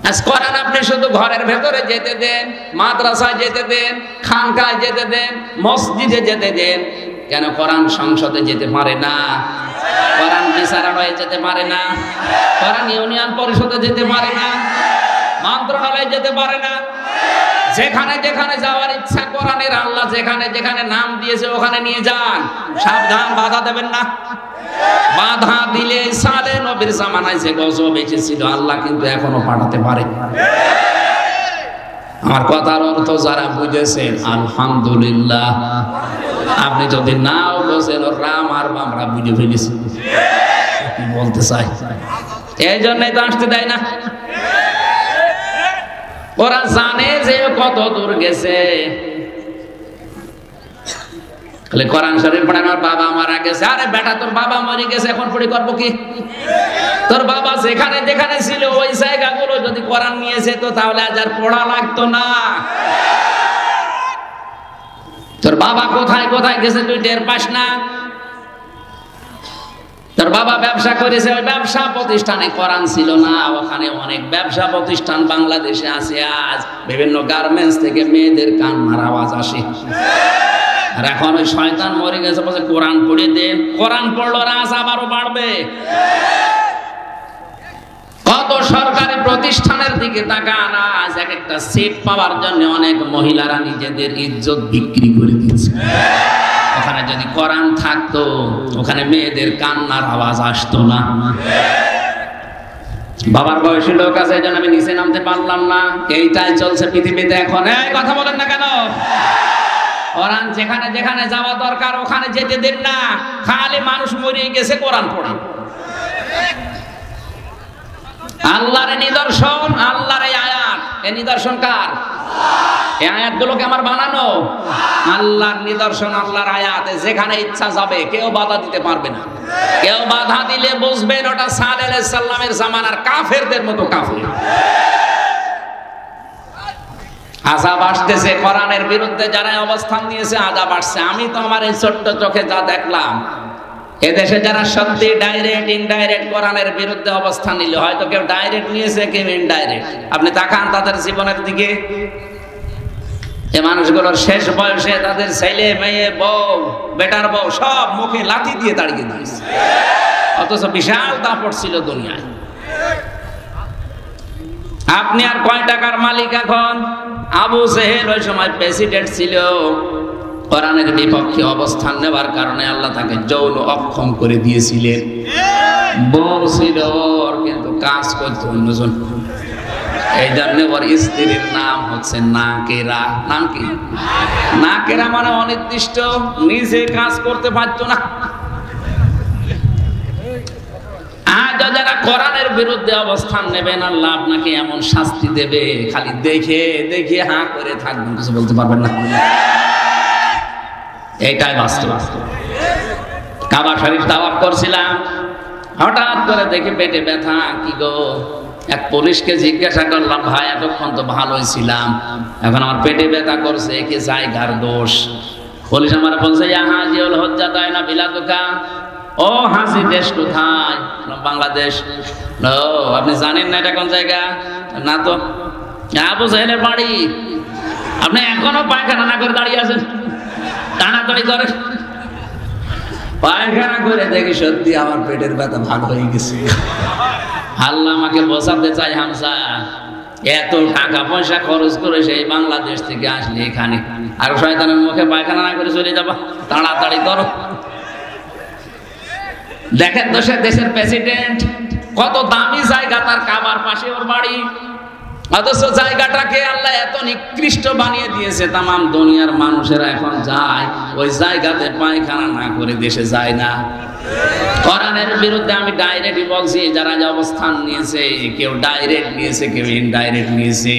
আজ কোরআন আপনি শুধু ঘরের ভেতরে যেতে দেন, মাদ্রাসায় যেতে দেন, খানকায় যেতে দেন, মসজিদে যেতে দেন, কেন কোরআন সংসদে যেতে পারে না? কোরআন বিচারালয়ে যেতে পারে না? কোরআন ইউনিয়ন পরিষদে যেতে পারে না? মন্ত্রণালয়ে যেতে পারে না? যেখানে যেখানে যাওয়ার ইচ্ছা কোরআনের আল্লাহ যেখানে যেখানে নাম দিয়েছে ওখানে নিয়ে যান। সাবধান, বাধা দেবেন না। বাধা দিলে সালে নবীর জামানায় যে গজব এসেছিল আল্লাহ কিন্তু এখনো পাঠাতে পারে। আমার কথার অর্থ যারা বুঝেছেন আলহামদুলিল্লাহ, আপনি যদি নাও বোঝেন রাম আর আমরা বুঝে ফেলেছি কি বলতে চাই, এই জন্যই তো আসতে দেয় না। ওরা জানে যে কত দূর গেছে। কোরআন শরীফ পড়ে আমার বাবা মারা গেছে। আরে বেটা, তোর বাবা মরে গেছে, এখন পড়ে করবো কি? তোর বাবা যেখানে যেখানে ছিল ওই জায়গাগুলো যদি কোরআন নিয়ে যেত তাহলে আজ আর পড়া লাগতো না। তোর বাবা কোথায় কোথায় গেছে তুই টের পাস না? তোর বাবা ব্যবসা করেছে, ওই ব্যবসা প্রতিষ্ঠানে কোরআন ছিল না। ওখানে অনেক ব্যবসা প্রতিষ্ঠান বাংলাদেশে আছে। আজ বিভিন্ন গার্মেন্টস থেকে মেয়েদের কান্নার আওয়াজ আসে। আর এখন ওই শয়তান মরে গেছে বলছে কোরআন পড়ে দেন। কোরআন পড়লো রাজ আবারও বাড়বে। কত সরকারি প্রতিষ্ঠানের দিকে তাকান, আজ এক একটা সিট পাওয়ার জন্য অনেক মহিলারা নিজেদের ইজ্জত বিক্রি করে দিচ্ছে। ওখানে যদি কোরআন থাকতো ওখানে মেয়েদের কান্নার আওয়াজ আসতো না। বাবার বয়সী লোক আছে, এই জন্য আমি নিচে নামতে পারলাম না। এইটাই চলছে পৃথিবীতে এখন। এই কথা বলেন না কেন? কোরআন যেখানে যেখানে যাওয়া দরকার ওখানে যেতে দেন না। খালি মানুষ মরে গেছে কোরআন পড়া। আল্লাহর নিদর্শন, আল্লাহর এই আয়াত। এই নিদর্শন কার? এই আয়াতগুলোকে আমার বানানো। আল্লাহর নিদর্শন, আল্লাহর আয়াত। যেখানে ইচ্ছা যাবে, কেউ বাধা দিতে পারবে না। কেউ বাধা দিলে বুঝবেন ওটা সালেহ আলাইহিস সালামের জামানার কাফেরদের মতো কাফের। আযাব আসতেছে, কোরআনের বিরুদ্ধে যারা অবস্থান নিয়েছে আযাব আসছে। আমি তো আমার এই ছোট্ট চোখে যা দেখলাম, এদেশে যারা সত্যি ডাইরেক্ট ইনডাইরেক্ট কোরআনের বিরুদ্ধে অবস্থান নিল, হয়তো কেউ ডাইরেক্ট নিয়েছে, কেউ ইনডাইরেক্ট। আপনি তাকান তাদের জীবনের দিকে। এই মানুষগুলোর শেষ বয়সে তাদের ছেলে মেয়ে, বউ, বেটার বউ সব মুখে লাঠি দিয়ে তাড়িয়ে দিয়েছে, অথচ বিশাল দাপট ছিল দুনিয়ায়। আপনি আর কয় টাকার মালিক এখন? আবু জেহেল ওই সময় প্রেসিডেন্ট ছিল। কোরআনের বিপক্ষে অবস্থান নেওয়ার কারণে আল্লাহ তাকে যৌন অক্ষম করে দিয়েছিলেন। বউ ছিল ওর, কিন্তু কাজ করতো অন্যজন। এই জন্য ওর স্ত্রীর নাম হচ্ছে নাকেরা। নাম কি? নাকেরা মানে অনির্দিষ্ট, নিজে কাজ করতে পারতো না। আজ যারা কোরআনের বিরুদ্ধে অবস্থান নেবেন আল্লাহ আপনাকে এমন শাস্তি দেবে, খালি দেখে দেখে হাঁ করে থাকবেন, কিছু বলতে পারবেন না। এইটাই বাস্তব। কাবা শরীফ তাওয়াফ করছিলাম, হঠাৎ করে দেখি পেটে ব্যথা। কি গো? এক পুলিশকে জিজ্ঞাসা করলাম, ভাই এতক্ষণ তো ভালোই ছিলাম, এখন আমার পেটে ব্যথা করছে, কি জায়গার দোষ? পুলিশ আমার বলছে হাজিউল হজ্জাত আইনা বিলাদুকা। ও হাসি দেশ কোথায়? বাংলাদেশ। ও আপনি জানেন না এটা কোন জায়গা? না তো। আবু জেহেলের বাড়ি। আপনি এখনো পায়খানা না করে দাঁড়িয়ে আছেন, টানাটানি করে। পায়খানা করে দেখি সত্যি আমার পেটের ব্যথা ভালো হয়ে গেছে। আল্লাহ আমাকে বোঝাতে চাই, হামসা এত টাকা পয়সা খরচ করে সেই বাংলাদেশ থেকে আসলে এখানে আর শয়তানের মুখে পায়খানা না করে চলে যাবা, তাড়াতাড়ি করো। দেখেন তো সে দেশের প্রেসিডেন্ট, কত দামি জায়গা, তার কাবার পাশে ওর বাড়ি, অথচ জায়গাটাকে আল্লাহ এত নিকৃষ্ট বানিয়ে দিয়েছে। তামাম দুনিয়ার মানুষেরা এখন যায় ওই জায়গাতে পায়খানা না করে দেশে যায় না। কোরআনের বিরুদ্ধে আমি ডাইরেক্টই বলছি, যারা যে অবস্থান নিয়েছে, কেউ ডাইরেক্ট নিয়েছে, কেউ ইনডাইরেক্ট নিয়েছে।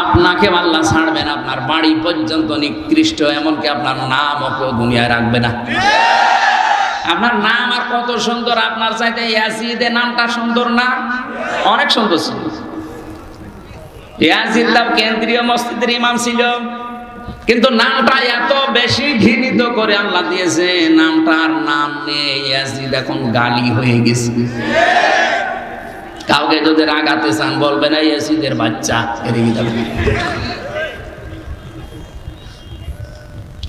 আপনাকে আল্লাহ ছাড়বেন, আপনার বাড়ি পর্যন্ত নিকৃষ্ট, এমনকি আপনার নামও কেউ দুনিয়ায় রাখবে না। আপনার নাম আর কত সুন্দর, আপনার চাইতে ইয়াজিদ নামটা সুন্দর না? অনেক সুন্দর ছিল। ইয়াজিদ কেন্দ্রীয় মসজিদের ইমাম ছিল, কিন্তু নামটা এত বেশি ঘৃণিত করে আল্লাহ দিয়েছে, নামটার নাম নেই। ইয়াজিদ এখন গালি হয়ে গেছে। কাউকে যদি রাগাতে চান বলবেন এই এসিদের বাচ্চা এদিকে যাবে।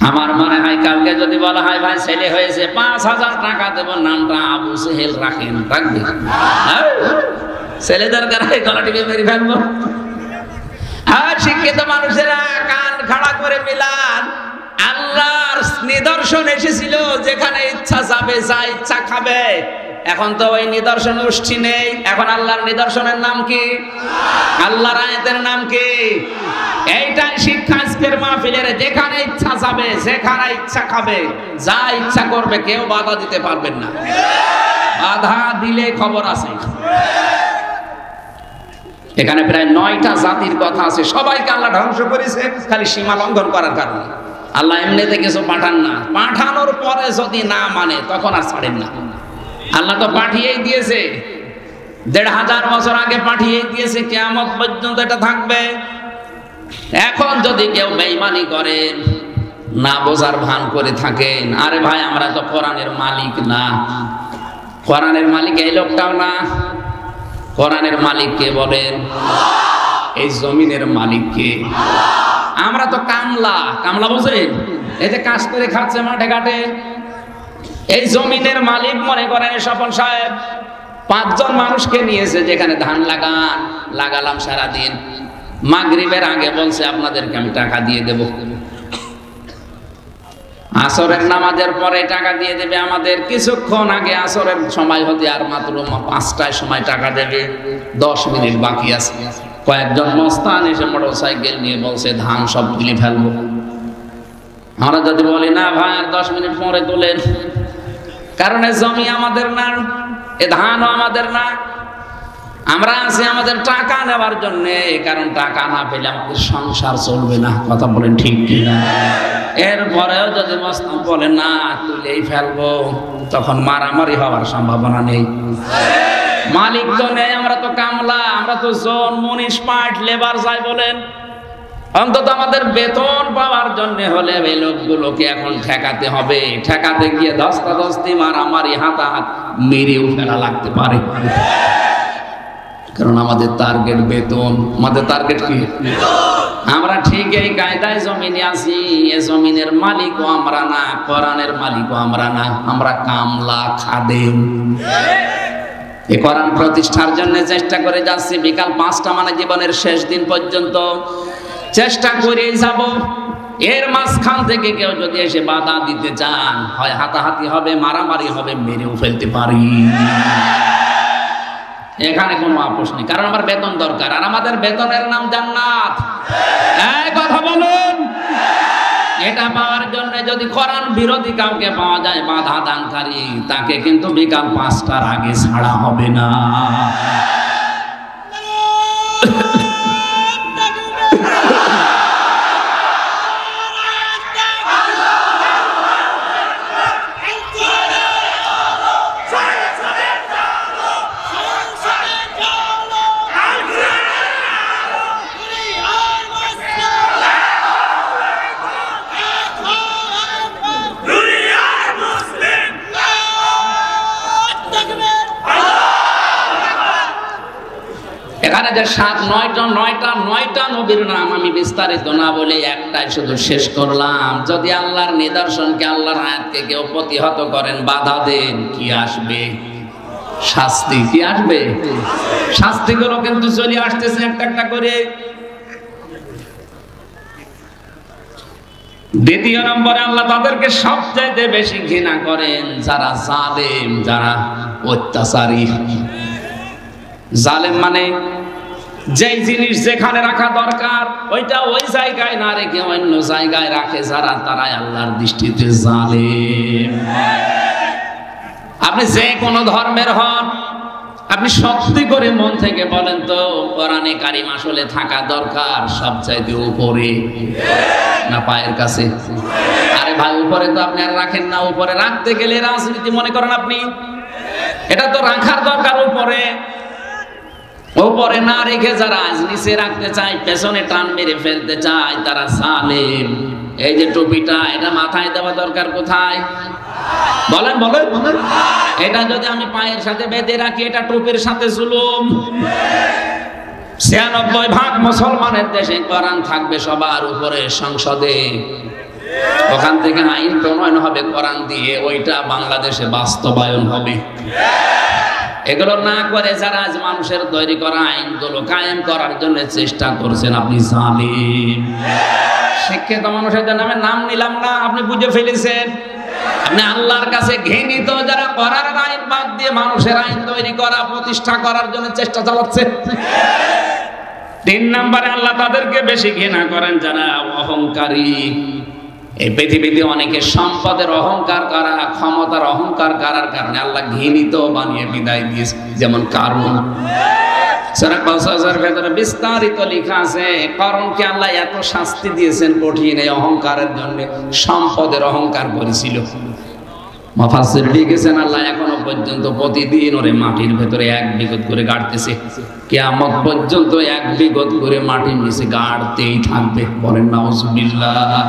আমার মনে হয় কাউকে যদি বলা হয় ভাই ছেলে হয়েছে 5,000 টাকা দেব, নামটা আবু সেহেল রাখেন, রাখবে? ছেলে দরকার হয় গলা টিপে মেরে ফেলবো। আর শিক্ষিত মানুষেরা কান খাড়া করে মিলান। আল্লাহর নিদর্শন এসেছিল যেখানে ইচ্ছা যাবে, যা ইচ্ছা খাবে। এখন তো ওই নিদর্শন গোষ্ঠী নেই। এখন আল্লাহর নিদর্শনের নাম কি? আল্লাহর আয়াতের নাম কি? এইটাই শিক্ষা আজকের মাহফিলের। যেখানে ইচ্ছা যাবে, যেখানে ইচ্ছা খাবে, যা ইচ্ছা করবে, কেউ বাধা দিতে পারবেন না। বাধা দিলে খবর আছে। এখানে প্রায় 9টা জাতির কথা আছে, সবাইকে আল্লাহ ধ্বংস করেছে খালি সীমা লঙ্ঘন করার কারণে। আল্লাহ এমনিতে কিছু পাঠান না, পাঠানোর পরে যদি না মানে তখন আর ছাড়েন না। আল্লাহ তো পাঠিয়েই দিয়েছে, 1500 বছর আগে পাঠিয়েই দিয়েছে, কিয়ামত পর্যন্ত এটা থাকবে। এখন যদি কেউ বেঈমানি করেন, না বোঝার ভান করে থাকেন, আরে ভাই আমরা তো কোরআনের মালিক না। কোরআনের মালিক এই লোকটাও না। কোরআনের মালিক কে বলেন? এই জমিনের মালিক কে? আমরা তো কামলা। কামলা বোঝেন? এই যে কাজ করে খাচ্ছে মাঠে ঘাটে, এই জমিনের মালিক মনে করেন স্বপন সাহেব 5 জন মানুষকে নিয়েছে, যেখানে ধান লাগালাম সারাদিন। মাগরিবের আগে বলছে আপনাদেরকে আমি টাকা দিয়ে দেব। আসরের নামাজের পরে টাকা দিয়ে দেবে আমাদের। কিছুক্ষণ আগে আসরের সময় হতে আর মাত্র 5টায় সময় টাকা দেবে, 10 মিনিট বাকি আছে। কয়েকজন মস্তান এসে মোটরসাইকেল নিয়ে বলছে ধান সব তুলে ফেলবো। আমরা যদি বলি না ভাই আর 10 মিনিট পরে তোলেন, কারণ এ জমি আমাদের না, এ ধানও আমাদের না। আমরা আছি আমাদের টাকা নেওয়ার জন্য, কারণ টাকা না পেলে আমাদের সংসার চলবে না। কথা বলেন ঠিক কিনা? এরপরেও যদি মস্তান বলে না তুলেই ফেলবো, তখন মারামারি হওয়ার সম্ভাবনা নেই। মালিক তো নেই, আমরা তো কামলা, আমরা তো জন, মুনিশ, পাট, লেবার যাই বলেন। অন্তত আমাদের বেতন পাওয়ার জন্য হলে এই লোকগুলোকে এখন ঠেকাতে হবে। ঠেকাতে গিয়ে ধস্তাধস্তি, মারামারি, হাতাহাত, মেরেও ফেলা লাগতে পারে, কারণ আমাদের টার্গেট বেতন। আমাদের টার্গেট কি? আমরা ঠিক এই কায়দায় জমিনে আছি। এ জমিনের মালিকও আমরা না, কোরআনের মালিকও আমরা না। আমরা কামলা, খাদেম। এই কোরআন প্রতিষ্ঠার জন্য চেষ্টা করে যাচ্ছি। বিকাল 5টা মানে জীবনের শেষ দিন পর্যন্ত চেষ্টা করেই যাব। এর মাঝখান থেকে কেউ যদি এসে বাধা দিতে চান, হয় হাতাহাতি হবে, মারামারি হবে, মেরেও ফেলতে পারি। এখানে কোনো আপোষ নেই, কারণ আমার বেতন দরকার, আর আমাদের বেতনের নাম জান্নাত। এই কথা বলুন। এটা পাওয়ার জন্য যদি কোরআন বিরোধী কাউকে পাওয়া যায়, বাধা দানকারী, তাকে কিন্তু বিকাল 5টার আগে ছাড়া হবে না। এখানে যে 9টা নবীর নাম আমি বিস্তারিত না বলে একটাই শুধু শেষ করলাম। যদি আল্লাহর নিদর্শনকে, আল্লাহর আয়াতকে কেউ প্রতিহত করেন, বাধা দেন, কি আসবে? শাস্তি। কি আসবে? শাস্তিগুলো কিন্তু চলে আসতেছে একটা একটা করে। দ্বিতীয় নম্বরে আল্লাহ তাদেরকে সবচেয়ে বেশি ঘৃণা করেন যারা জালেম, যারা অত্যাচারী। জালেম মানে যেই জিনিস যেখানে রাখা দরকার ওইটা ওই জায়গায় না রেখে অন্য জায়গায় রাখে যারা, তারাই আল্লাহর দৃষ্টিতে জালেম। আপনি যে কোনো ধর্মের হন, আপনি সত্যি করে মন থেকে বলেন তো কোরআনে কারিম আসলে থাকা দরকার সবচাইতে উপরে না পায়ের কাছে? আরে ভাই উপরে তো আপনি আর রাখেন না। উপরে রাখতে গেলে রাজনীতি মনে করেন আপনি, এটা তো রাখার দরকার উপরে। উপরে না রেখে যারা আজ নিচে রাখতে চায়, পেছনে টান মেরে ফেলতে চায়, তারা জালেম। এই যে টুপিটা, এটা মাথায় দেওয়া দরকার কোথায়? বলেন বলেন। এটা যদি আমি পায়ের সাথে বেঁধে রাখি, এটা টুপির সাথে জুলুম। ৯৬% মুসলমানের দেশে কোরআন থাকবে সবার উপরে সংসদে, ওখান থেকে আইন প্রণয়ন হবে কোরআন দিয়ে, ওইটা বাংলাদেশে বাস্তবায়ন হবে। এগুলো না করে যারা আজ মানুষের তৈরি করা আইনগুলো কায়েম করার জন্য চেষ্টা করছেন, আপনি জালিম। শিক্ষিত মানুষের জন্য আমি নাম নিলাম না, আপনি বুঝে ফেলেছেন। আপনি আল্লাহর কাছে ঘৃণিত যারা কোরআনের আইন বাদ দিয়ে মানুষের আইন তৈরি করা প্রতিষ্ঠা করার জন্য চেষ্টা চালাচ্ছে। ৩ নম্বরে আল্লাহ তাদেরকে বেশি ঘৃণা করেন যারা অহংকারী। এই পৃথিবীতে অনেকে সম্পদের অহংকার করা, ক্ষমতার অহংকার করার কারণে আল্লাহ ঘৃণিত বানিয়ে বিদায় দিয়েছে, যেমন কারুন। সূরা কাউসারের ভেতরে বিস্তারিত লেখা আছে কারুনকে আল্লাহ এত শাস্তি দিয়েছেন কঠিন এই অহংকারের জন্য, সম্পদের অহংকার করেছিল। মুফাসসির লিখেছেন আল্লাহ এখনো পর্যন্ত প্রতিদিন ওরে মাটির ভেতরে 1 বিঘত করে গাড়তেছে, কিয়ামত পর্যন্ত 1 বিঘত করে মাটির নিচে গাড়তেই থাকবে। বলেন নাউজুবিল্লাহ।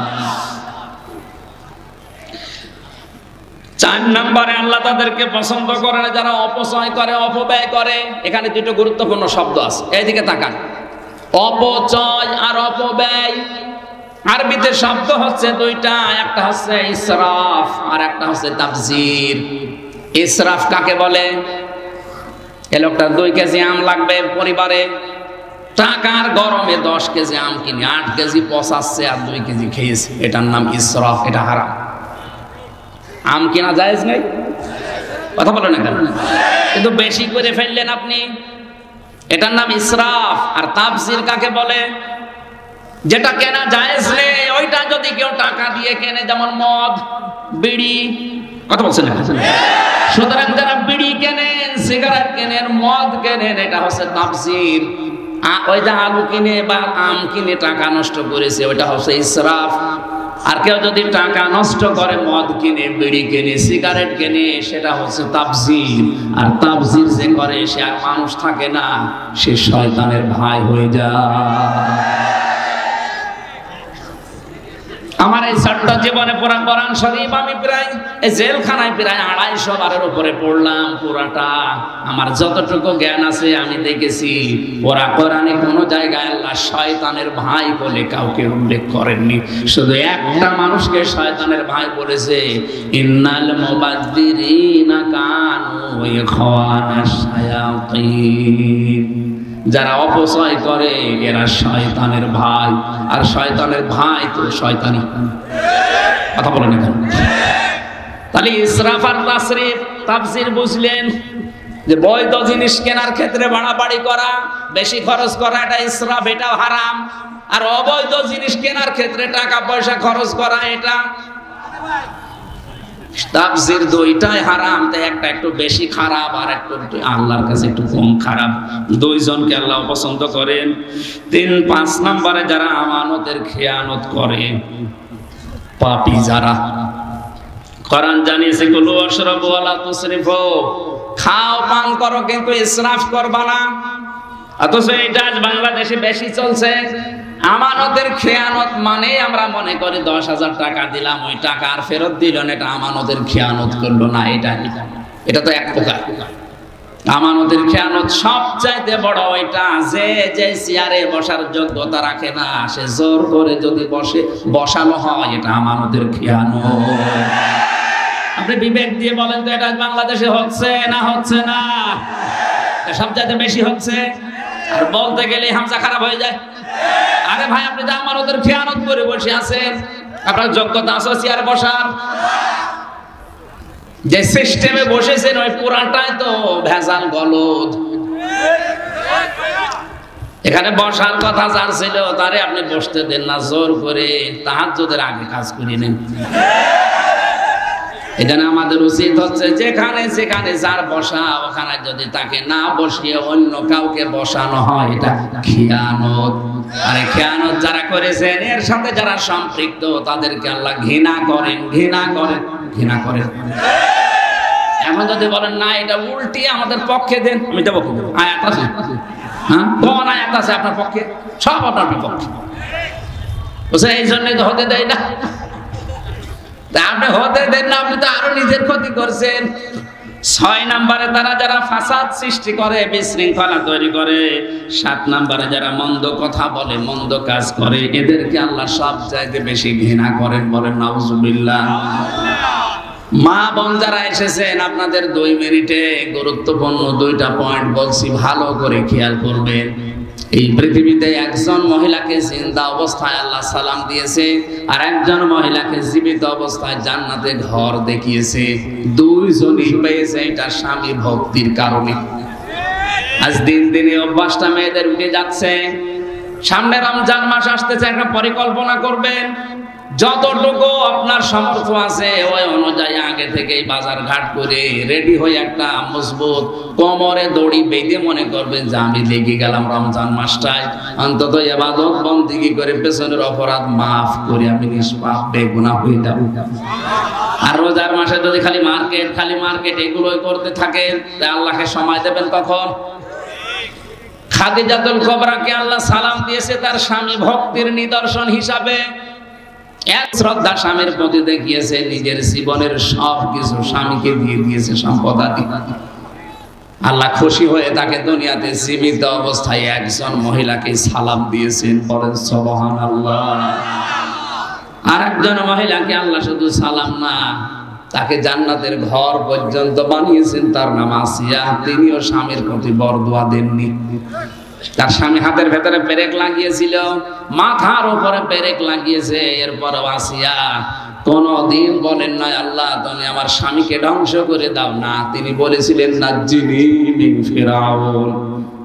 ৪ নম্বরে আল্লাহ তাদেরকে পছন্দ করে না যারা অপচয় করে, অপব্যয় করে। এখানে দুটো গুরুত্বপূর্ণ শব্দ আছে, এইদিকে তাকান। অপচয় আর অপব্যয় আরবিতে শব্দ হচ্ছে দুইটা, একটা হচ্ছে ইসরাফ আর একটা হচ্ছে তাবজির। ইসরাফ কাকে বলে? এ লোকটা 2 কেজি আম লাগবে পরিবারে, টাকার গরমে 10 কেজি আম কিনে 8 কেজি পচাচ্ছে আর 2 কেজি খেয়েছে, এটার নাম ইসরাফ, এটা হারাম। আম কেনা জায়েজ নেই, কথা বলেন না কেন? কিন্তু বেশি করে ফেললেন আপনি, এটার নাম ইসরাফ। আর তাবজির কাকে বলে? যেটা কেনা জায়েজ নেই ওইটা যদি কেউ টাকা দিয়ে কেনে, যেমন মদ, বিড়ি, কথা বলছেন না? সুতরাং যারা বিড়ি কেনেন, সিগারেট কেনেন, মদ কেনেন, এটা হচ্ছে তাবজির। ওই যে আলু কিনে বা আম কিনে টাকা নষ্ট করেছে, ওইটা হচ্ছে ইসরাফ। আর কেউ যদি টাকা নষ্ট করে মদ কিনে, বিড়ি কিনে, সিগারেট কিনে, সেটা হচ্ছে তাবজির। আর তাবজির যে করে সে আর মানুষ থাকে না, সে শয়তানের ভাই হয়ে যায়। আমার এই ছোট্ট জীবনে পুরা কোরআন শরীফ আমি প্রায় এই জেলখানায় প্রায় 250 বারের উপরে পড়লাম পুরাটা। আমার যতটুকু জ্ঞান আছে আমি দেখেছি পুরা কোরআনে কোনো জায়গায় আল্লাহ শয়তানের ভাই বলে কাউকে উল্লেখ করেননি, শুধু একটা মানুষকে শয়তানের ভাই বলেছে, ইন্নাল মুবাযযিরিনা কানু ইখওয়ানাশ শায়াতিন। যারা অপচয় করে এরা শয়তানের ভাই, আর শয়তানের ভাই তো শয়তানি। কথা বলেন এখন। তাহলে ইসরাফ আর তাসরিফ, তাফসীর বুঝলেন যে বৈধ জিনিস কেনার ক্ষেত্রে বাড়াবাড়ি করা, বেশি খরচ করা, এটা ইসরাফ, এটাও হারাম। আর অবৈধ জিনিস কেনার ক্ষেত্রে টাকা পয়সা খরচ করা, এটা তাফসীর দুইটাই হারাম। তাই একটা একটু বেশি খারাপ আর একটু আল্লাহর কাছে একটু কম খারাপ, দুইজনকে আল্লাহ পছন্দ করেন। 3-5 নম্বরে যারা আমানতের খেয়ানত করে, পাপী যারা। কোরআন জানিয়েছে কুলু ওয়াশরাবু ওয়ালা তুসরিফু, খাও পান করো কিন্তু ইসরাফ করবা না। অথচ এটা আজ বাংলাদেশে বেশি চলছে। আমানতের খেয়ানত মানে আমরা মনে করি 10,000 টাকা দিলাম, ওই টাকা আর ফেরত দিল না, এটা আমানতের খেয়ানত করলো না। এটা তো এক প্রকার আমানতের খেয়ানত। সবচাইতে বড় ওইটা যে চেয়ারে বসার যোগ্যতা রাখে না, সে জোর করে যদি বসানো হয়, এটা আমানতের খেয়ানত। আপনি বিবেক দিয়ে বলেন তো এটা বাংলাদেশে হচ্ছে না হচ্ছে না? সবচাইতে বেশি হচ্ছে। আর বলতে গেলে হামজা খারাপ হয়ে যায়। আরে ভাই, আপনি তো আমানতের খেয়ানত করে বসে আছেন, আপনার যোগ্যতা আছে চেয়ারে বসার? যে সিস্টেমে বসেছেন ওই পুরাটাই তো ভেজাল গলদ। এখানে বসার কথা যার ছিল তারে আপনি বসতে দেন না, জোর করে তাহাজ্জুদের আগে কাজ করে নেন। এখানে আমাদের উচিত হচ্ছে যেখানে যেখানে যার বসা, ওখানে যদি তাকে না বসিয়ে অন্য কাউকে বসানো হয়, এটা খেয়ানত। আর খেয়ানত যারা করেছেন, এর সাথে যারা সম্পৃক্ত, তাদেরকে আল্লাহ ঘৃণা করেন, ঘৃণা করেন, ঘৃণা করেন। এখন যদি বলেন না এটা উল্টিয়ে আমাদের পক্ষে দেন, আমি দেবো। আয়াত আছে, হ্যাঁ, কোন আয়াত আছে আপনার পক্ষে? সব আপনার বিপক্ষে। এই জন্যই তো হতে দেয় না। তা আপনি হতে দেন না, আপনি তো আরো নিজের ক্ষতি করছেন। 6 নম্বরে তারা যারা ফাসাদ সৃষ্টি করে, বিশৃঙ্খলা তৈরি করে। 7 নম্বরে যারা মন্দ কথা বলে, মন্দ কাজ করে, এদেরকে আল্লাহ সব চাইতে বেশি ঘৃণা করেন। বলেন নাউজুবিল্লাহ। মা বোন যারা এসেছেন, আপনাদের 2 মিনিটে গুরুত্বপূর্ণ 2টা পয়েন্ট বলছি, ভালো করে খেয়াল করবেন। এই পৃথিবীতে একজন মহিলাকে জিন্দা অবস্থায় আল্লাহ সালাম দিয়েছে, আর একজন মহিলাকে জীবিত অবস্থায় জান্নাতে ঘর দেখিয়েছে। 2 জনই পেয়েছে এটা স্বামী ভক্তির কারণে। আজ দিন দিনে অভ্যাসটা মেয়েদের উঠে যাচ্ছে। সামনে রমজান মাস আসতেছে, একটা পরিকল্পনা করবেন। যতটুকু আপনার সামর্থ্য আছে ওই অনুযায়ী আগে থেকেই বাজার ঘাট করে রেডি হয়ে একটা মজবুত কোমরে দড়ি বেঁধে মনে করবেন যে আমি লেগে গেলাম রমজান মাসটায়, অন্তত ইবাদত বন্দেগী করে পেছনের অপরাধ মাফ করে আমি নিষ্পাপ বেগুনাহ হয়ে যাব। আর রোজার মাসে যদি খালি মার্কেট এগুলোই করতে থাকেন, তাহলে আল্লাহকে সময় দেবেন কখন? খাদিজাতুল কুবরাকে আল্লাহ সালাম দিয়েছে তার স্বামী ভক্তির নিদর্শন হিসাবে। এক শ্রদ্ধা স্বামীর প্রতি দেখিয়েছে, নিজের জীবনের সব কিছু স্বামীকে দিয়ে দিয়েছে, সম্পদাদি। আল্লাহ খুশি হয়ে তাকে দুনিয়াতে জীবিত অবস্থায় একজন মহিলাকে সালাম দিয়েছেন। বলেন সুবহানাল্লাহ। আর একজন মহিলাকে আল্লাহ শুধু সালাম না, তাকে জান্নাতের ঘর পর্যন্ত বানিয়েছেন। তার নাম আসিয়া। তিনিও স্বামীর প্রতি বরদোয়া দেননি। তার স্বামী হাতের ভেতরে পেরেক লাগিয়েছিল, মাথার উপরে পেরেক লাগিয়েছে, এরপর আসিয়া কোনদিন বলেন না আল্লাহ তুমি আমার স্বামীকে ধ্বংস করে দাও না। তিনি বলেছিলেন নাজ্জিনি মিন ফিরাউন,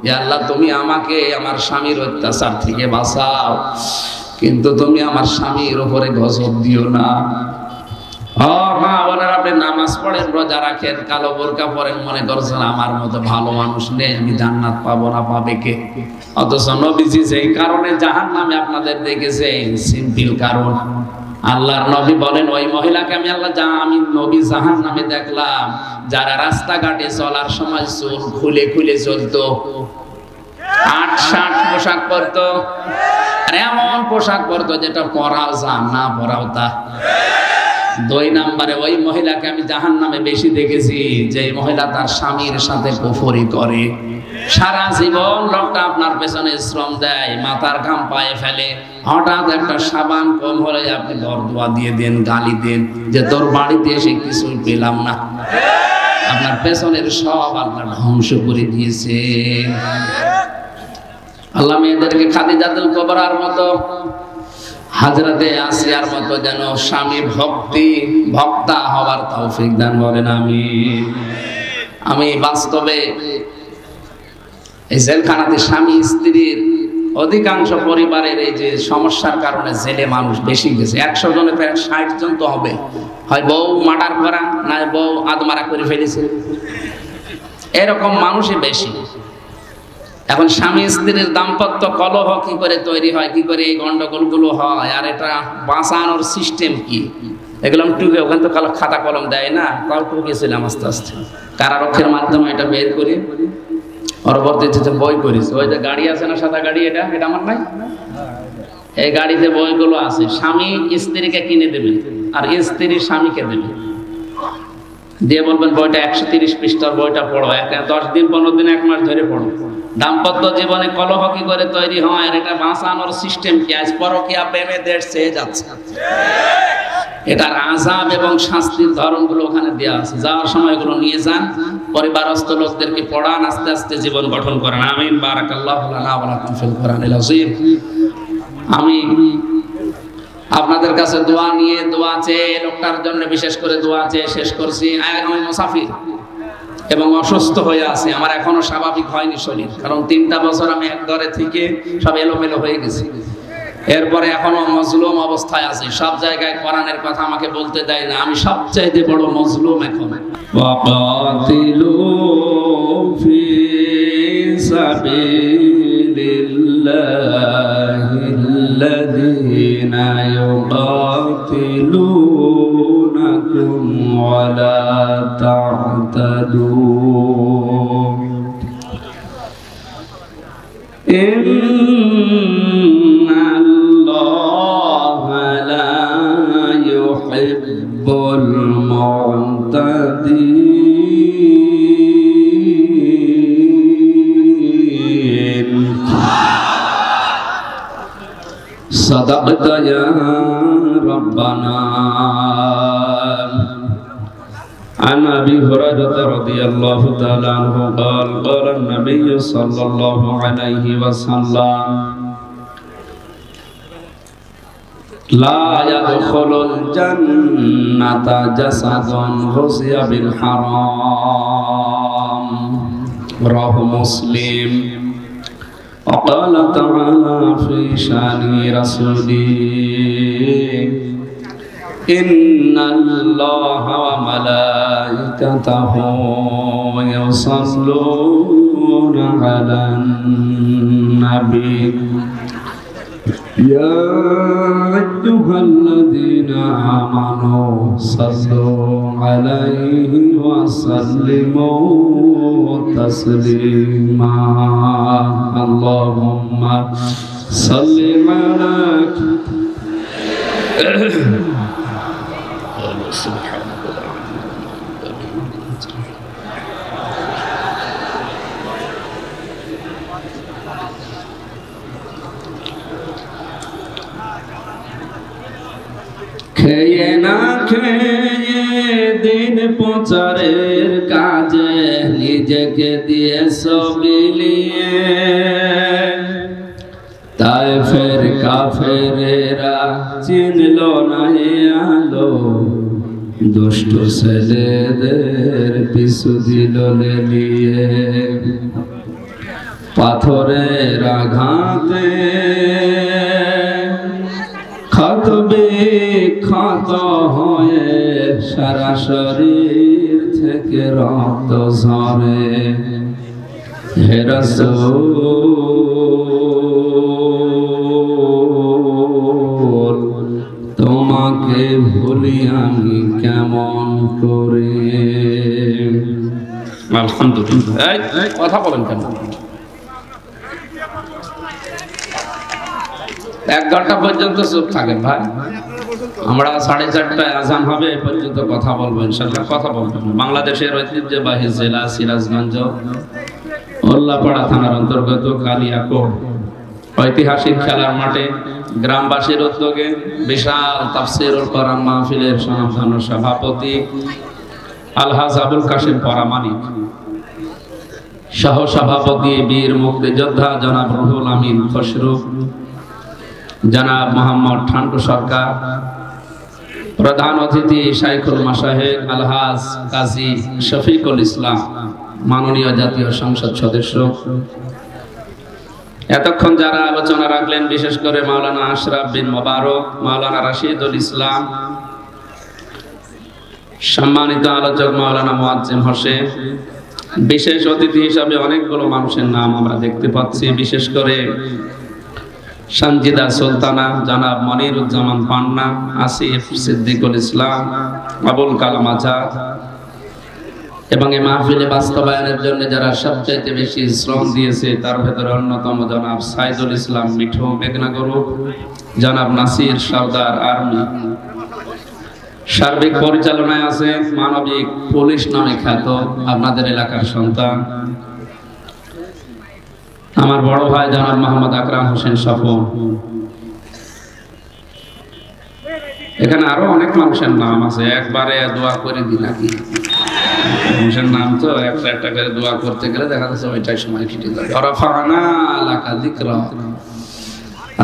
হে আল্লাহ তুমি আমাকে আমার স্বামীর অত্যাচার থেকে বাঁচাও, কিন্তু তুমি আমার স্বামীর উপরে গজব দিও না। আপনি নামাজ পড়েন, রোজা রাখেন, কালো বোরকা পরেন, মনে করছেন আমার মতো ভালো মানুষ নেই, আমি জান্নাত পাবো না, পাবে কে? অথচ নবীজি যেই কারণে জাহান্নামে আপনাদের দেখেছেন, সিম্পল কারণ। আল্লাহর নবী বলেন ওই মহিলাকে আমি নবী জাহান্নামে দেখলাম যারা রাস্তাঘাটে চলার সময় চুল খুলে খুলে চলতো, ৮-৬ পোশাক পরতো, আর এমন পোশাক পরতো যেটা পরাও যা না পরাও তা। 2 নম্বরে ওই মহিলাকে আমি জাহান্নামে বেশি দেখেছি যে মহিলা তার স্বামীর সাথে কুফরি করে। সারা জীবন লোকটা আপনার পেছনে শ্রম দেয়, মাথার ঘাম পায়ে ফেলে, হঠাৎ একটা সাবান কম হলে আপনি বরদোয়া দিয়ে দেন, গালি দেন যে তোর বাড়িতে এসে কিছুই পেলাম না। আপনার পেছনের সব আল্লাহ ধ্বংস করে দিয়েছে। আল্লাহ মেয়েদেরকে খাদিজাতুল কুবরার মতো, হাজরাতে আসিয়ার মতো যেন স্বামী ভক্তা হবার তৌফিক দান করেন। আমি বাস্তবে এই জেলখানাতে স্বামী স্ত্রীর অধিকাংশ পরিবারের এই যে সমস্যার কারণে জেলে মানুষ বেশি গেছে। 100 জনে প্রায় 60 জন তো হবে, হয় বউ মার্ডার করা, না বউ আদমারা করে ফেলেছে, এরকম মানুষই বেশি। এখন স্বামী স্ত্রীর দাম্পত্য কলহ কি করে তৈরি হয়, কি করে এই গন্ডগোলগুলো হয়, আর এটা বাঁচানোর সিস্টেম কি, এগুলো আমি টুকে, ওখানে তো খাতা কলম দেয় না, তাও টুকেছিলাম আস্তে আস্তে কারারক্ষের মাধ্যমে এটা বের করি। পরবর্তীতে বই করেছি, ওই যে গাড়ি আছে না সাদা গাড়ি, এটা আমার নাই, এই গাড়িতে বইগুলো আছে। স্বামী স্ত্রীকে কিনে দেবে আর স্ত্রী স্বামীকে দেবে, দিয়ে বলবেন বইটা 130 পৃষ্ঠার বইটা পড়ো, 10 দিন 15 দিন 1 মাস ধরে পড়ো। দাম্পত্য জীবনে কলহ কি করে তৈরি হয়, আর এটা বাঁচানোর সিস্টেম কি? আজ পরকীয়া প্রেমে দেশ চেয়ে যাচ্ছে, এটার আযাব এবং শাস্তির ধরনগুলো ওখানে দেওয়া আছে। যাওয়ার সময় এগুলো নিয়ে যান, পরিবারস্থ লোকদেরকে পড়ান, আস্তে আস্তে জীবন গঠন করেন। আমিন। বারাকাল্লাহু লানা ওয়া লাকুম ফিল কুরআনিল আযীম। আমি আপনাদের কাছে দোয়া নিয়ে, দোয়া চেয়ে, লোকটার জন্য বিশেষ করে দোয়া চেয়ে শেষ করছি। আমি মুসাফির এবং অসুস্থ হয়ে আছি, আমার এখনো স্বাভাবিক হয়নি শরীর, কারণ 3টা বছর আমি এক ঘরে থেকে সব এলোমেলো হয়ে গেছি। এরপরে এখনো মজলুম অবস্থায় আছি, সব জায়গায় কোরআনের কথা আমাকে বলতে দেয় না, আমি সবচাইতে বড় মজলুম এখন। ওয়াকাতিলু ফি সাবিলিল্লাহিল্লাযীনা ইউকাতিলুনাকুম ওয়া লা তা'তাদু ইন্নাল্লাহা লা ইউহিব্বু صدقت يا ربنا. عن أبي هريرة رضي الله تعالى عنه قال قال النبي صلى الله عليه وسلم لا يدخل الجنة جسد غزي بالحرام. رواه مسلم. وقال تعالى في شأن رسوله إن الله وملائكته يصلون على النبي يا أيها الذين آمنوا صلوا عليه وسلموا تسليما. اللهم صل على খেয়ে না খেয়ে দিন প্রচারের কাজে নিজেকে দিয়ে সবিলিয়ে তায়েফের কাফেরেরা চিনল না আলো দুষ্ট ছেলেদের পিছু দিল লেলিয়ে পাথরের আঘাতে ক্ষত বিক্ষত হয়ে সারা শরীর থেকে রক্ত ঝরে। হে রাসূল তোমাকে ভুলি আমি কেমন করে। আলহামদুলিল্লাহ। কথা বলেন কেন? 1 ঘন্টা পর্যন্ত চুপ থাকেন ভাই। আমরা 4:30টায় আজান হবে এই পর্যন্ত কথা বলবো ইনশাআল্লাহ। কথা বলবেন। বাংলাদেশের ঐতিহ্যবাহী জেলা সিরাজগঞ্জ উল্লাপাড়া থানার অন্তর্গত কালিয়াকোট ঐতিহাসিক খেলার মাঠে গ্রামবাসীর উদ্যোগে বিশাল তাফসীরুল কোরআন মাহফিলের সমাপন সভাপতি আলহাজ আবুল কাশেম পরামানিক, সহ সভাপতি বীর মুক্তিযোদ্ধা জনাব রুহুল আমিন খসরু, জনাব মোহাম্মদ ঠান্টু সরকার, প্রধান অতিথি শাইখুল মাশায়েখ আলহাজ কাজী শফিকুল ইসলাম, মাননীয় জাতীয় সংসদ সদস্য, এতক্ষণ যারা আলোচনা রাখলেন বিশেষ করে মাওলানা আশরাফ বিন মোবারক, মাওলানা রাশিদুল ইসলাম, সম্মানিত আলোচক মাওলানা মুয়াজ্জিম হোসেন, বিশেষ অতিথি হিসাবে অনেকগুলো মানুষের নাম আমরা দেখতে পাচ্ছি। বিশেষ করে সঞ্জিদা সুলতানা, জনাব মনিরুজ্জামান পান্না, আসিফ সিদ্দিকুল ইসলাম, আবুল কালাম আজাদ, এবং এই মাহফিলে বাস্তবায়নের জন্য যারা সবচেয়ে বেশি শ্রম দিয়েছে তার ভেতরে অন্যতম জনাব সাইদুল ইসলাম মিঠু মেঘনা গ্রুপ, জনাব নাসির সর্দার আর্মি। সার্বিক পরিচালনায় আছে মানবিক পুলিশ নামে খ্যাত আপনাদের এলাকার সন্তান আমার বড় ভাই জনাব মোহাম্মদ আকরাম হোসেন স্বপন। এখানে আরো অনেক মানুষের নাম আছে, একবারে দোয়া করে দিই নাকি? মানুষের নাম তো একটা একটা করে দোয়া করতে গেলে দেখা যাচ্ছে ওইটাই সময় কেটে যাবে। রফানা লাকা যিকরা।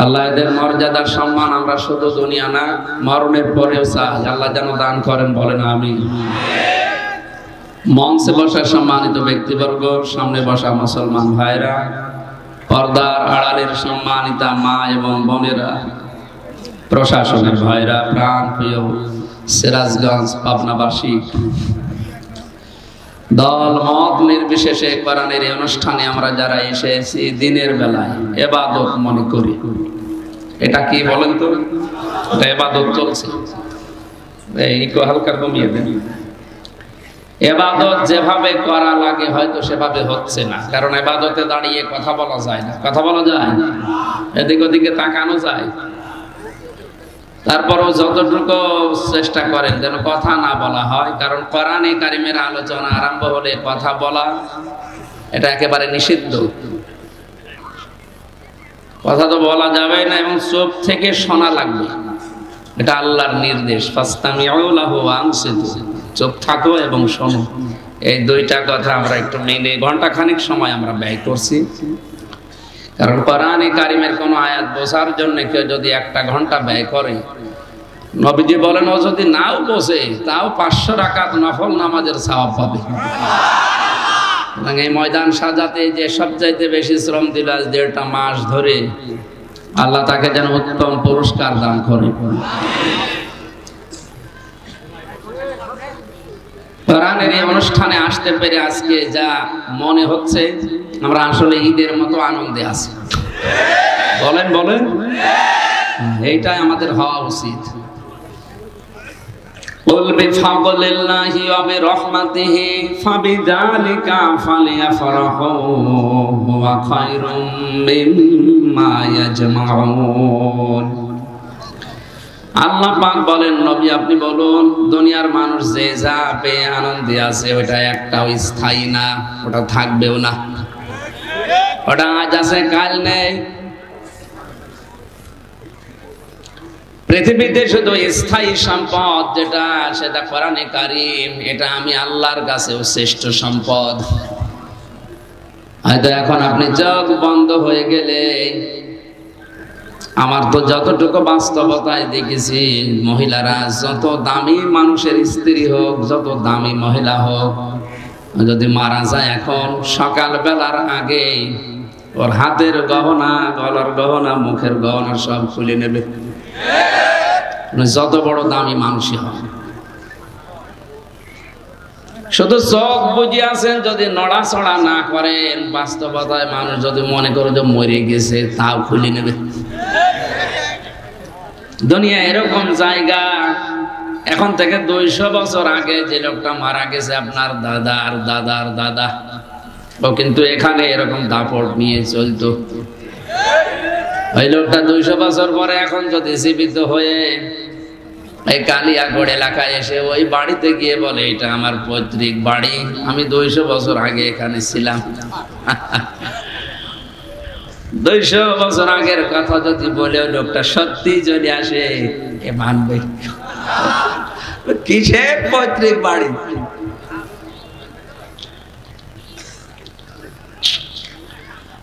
আল্লাহ এদের মর্যাদার সম্মান আমরা শুধু দুনিয়া না মরণের পরেও চাই আল্লাহ যেন দান করেন, বলেন আমিন। মঞ্চে বসা সম্মানিত ব্যক্তিবর্গ, সামনে বসা মুসলমান ভাইরা, পর্দার আড়ালের সম্মানিতা মা এবং বোনেরা, প্রশাসনের ভাইরা, প্রাণ প্রিয় সিরাজগঞ্জ পাবনাবাসী, দল মত নির্বিশেষে কোরআনের এই অনুষ্ঠানে আমরা যারা এসেছি দিনের বেলায় ইবাদত মনে করি। এটা কি বলেন তো? এটা ইবাদত চলছে। এই হালকা কমিয়ে দেন। ইবাদত যেভাবে করা লাগে হয়তো সেভাবে হচ্ছে না, কারণ ইবাদতে দাঁড়িয়ে কথা বলা যায় না। কথা বলা যায়, এদিক ওদিকে তাকানো যায়, তারপরও যতটুকু চেষ্টা করেন যেন কথা না বলা হয়, কারণ কোরআনে কারিমের আলোচনা আরম্ভ হলে কথা বলা এটা একেবারে নিষিদ্ধ। কথা তো বলা যাবে না এবং চোখ থেকে শোনা লাগবে, এটা আল্লাহর নির্দেশ। ফাস্তামিউ লাহু ওয়া আনসিতু, চুপ থাকো এবং শোনো। এই দুইটা কথা আমরা একটু মেনে ঘন্টাখানিক সময় আমরা ব্যয় করছি, কারণ কোরআনে কারিমের কোন আয়াত বোঝার জন্য কেউ যদি 1 ঘন্টা ব্যয় করে, নবীজি বলেন ও যদি নাও বোঝে তাও 500 রাকাত নফল নামাজের সওয়াব পাবে। এই ময়দান সাজাতে যে সবচাইতে বেশি শ্রম দিল আজ 1.5 মাস ধরে, আল্লাহ তাকে যেন উত্তম পুরস্কার দান করে। কোরআনের এই অনুষ্ঠানে আসতে পেরে আজকে যা মনে হচ্ছে আমরা আসলে ঈদের মতো আনন্দে আছি। বলেন বলেন, এইটাই আমাদের হওয়া উচিত। قل بفضل الله وبرحمته فبذلك فليفرحوا هو خير مما يجمعون। আল্লাহ পাক বলেন, নবী আপনি বলুন, দুনিয়ার মানুষ যে যা পেয়ে আনন্দে আছে ওটা একটাও স্থায়ী না, ওটা থাকবেও না। ওটা আজ আছে কাল নেই। পৃথিবীতে শুধু স্থায়ী সম্পদ যেটা, সেটা কোরআনে কারীম। এটা আমি আল্লাহর কাছেও শ্রেষ্ঠ সম্পদ। হয়তো এখন আপনি চোখ বন্ধ হয়ে গেলে, আমার তো যতটুকু বাস্তবতায় দেখেছি, মহিলারা যত দামি মানুষের স্ত্রী হোক, যত দামি মহিলা হোক, যদি মারা যায় এখন সকাল বেলার আগে ওর হাতের গহনা, গলার গহনা, মুখের গহনা সব খুলে নেবে, যত বড় দামি মানুষই হয়। শুধু চোখ বুঝে আছেন, যদি নড়াচড়া না করেন, বাস্তবতায় মানুষ যদি মনে করে যে মরে গেছে তাও খুলে নেবে। দুনিয়া এরকম জায়গা। এখন থেকে 200 বছর আগে যে লোকটা মারা গেছে, আপনার দাদার দাদার দাদা, ও কিন্তু এখানে এরকম দাপট নিয়ে চলতো। ওই লোকটা 200 বছর পরে এখন যদি জীবিত হয়ে এই কালিয়াগড় এলাকায় এসে ওই বাড়িতে গিয়ে বলে, এটা আমার পৈতৃক বাড়ি, আমি 200 বছর আগে এখানে ছিলাম। 200 বছর আগের কথা যদি বলে লোকটা সত্যি যদি আসে, এ মানবে কিসের পৈতৃক বাড়ি?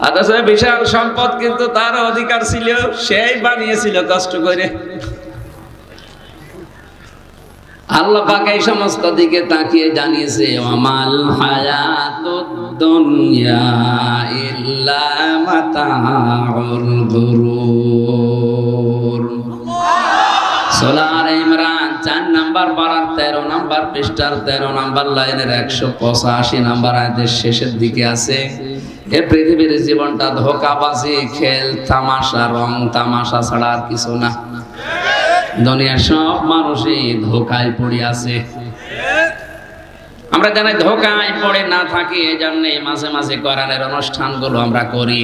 অথচ বিশাল সম্পদ, কিন্তু তার অধিকার ছিল, সেই বানিয়েছিল কষ্ট করে। আল্লাহ পাক এই সমস্ত দিকে তাকিয়ে জানিয়েছে, আমাল হায়াতুদ দুনিয়া ইল্লা মাতাউল গুরুর। সূরা আলে ইমরান 4 নাম্বার পারার 13 নাম্বার পৃষ্ঠার 13 নাম্বার লাইনের 185 নাম্বার আয়াতের শেষের দিকে আছে, এ পৃথিবীর জীবনটা ধোঁকাবাজি, খেল তামাশা, রং তামাশা ছাড়া আর কিছু না। দুনিয়ার সব মানুষই ধোঁকায় পড়ে আছে। আমরা জানি ধোঁকায় পড়ে না থাকি, এই জন্য মাঝে মাঝে কোরআনের অনুষ্ঠানগুলো আমরা করি।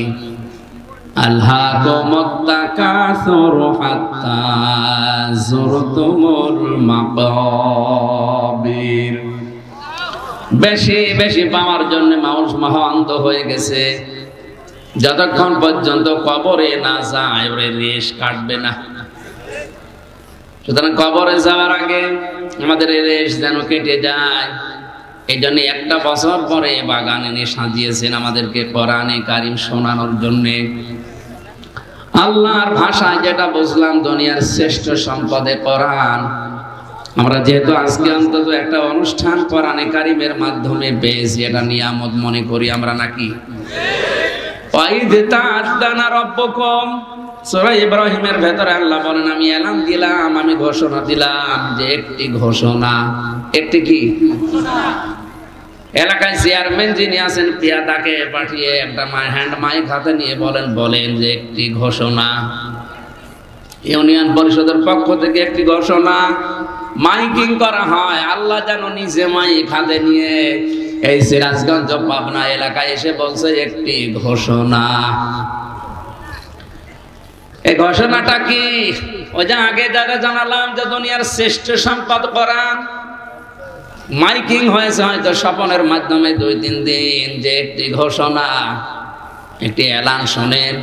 আলহাকুমুত তাকাসুর হাত্তা যুরতুমুল মাকাবির। বেশি বেশি পাওয়ার জন্য মানুষ মহান্ত হয়ে গেছে। যতক্ষণ পর্যন্ত কবরে না যায় ওরে রেশ কাটবে না। সুতরাং কবরে যাওয়ার আগে আমাদের এই রেশ যেন কেটে যায়, এই জন্য 1 বছর পরে বাগানে নিয়ে সাজিয়েছেন আমাদেরকে কোরআনে কারীম শোনানোর জন্য। আল্লাহর ভাষায় যেটা বুঝলাম, দুনিয়ার শ্রেষ্ঠ সম্পদে কোরআন। আমরা যেহেতু আজকে অন্তত একটা অনুষ্ঠান কোরআনে কারীমের মাধ্যমে পেয়েছি, এটা নিয়ামত মনে করি আমরা নাকি? ওয়াইদ তা'আযানা রাব্বুকুম, সূরা ইব্রাহিমের ভেতরে আল্লাহ বলেন, আমি এলান দিলাম, আমি ঘোষণা দিলাম যে একটি ঘোষণা। একটি কি এলাকায় চেয়ারম্যান যিনি আছেন, পিয়াদাকে পাঠিয়ে একটা হ্যান্ড মাইক হাতে নিয়ে বলেন যে একটি ঘোষণা। ইউনিয়ন পরিষদের পক্ষ থেকে একটি ঘোষণা মাইকিং করা হয়। আল্লাহ যেন নিজে মাইক হাতে নিয়ে এই সিরাজগঞ্জ পাবনা এলাকায় এসে বলছে একটি ঘোষণা। এই ঘোষণাটা কি? ওই যে আগে যারা জানালাম যে দুনিয়ার শ্রেষ্ঠ সম্পদ কোরআন, মাইকিং হয়েছে হয়তো স্বপনের মাধ্যমে 2-3 দিন, যে একটি ঘোষণা। একটি এলান শোনেন,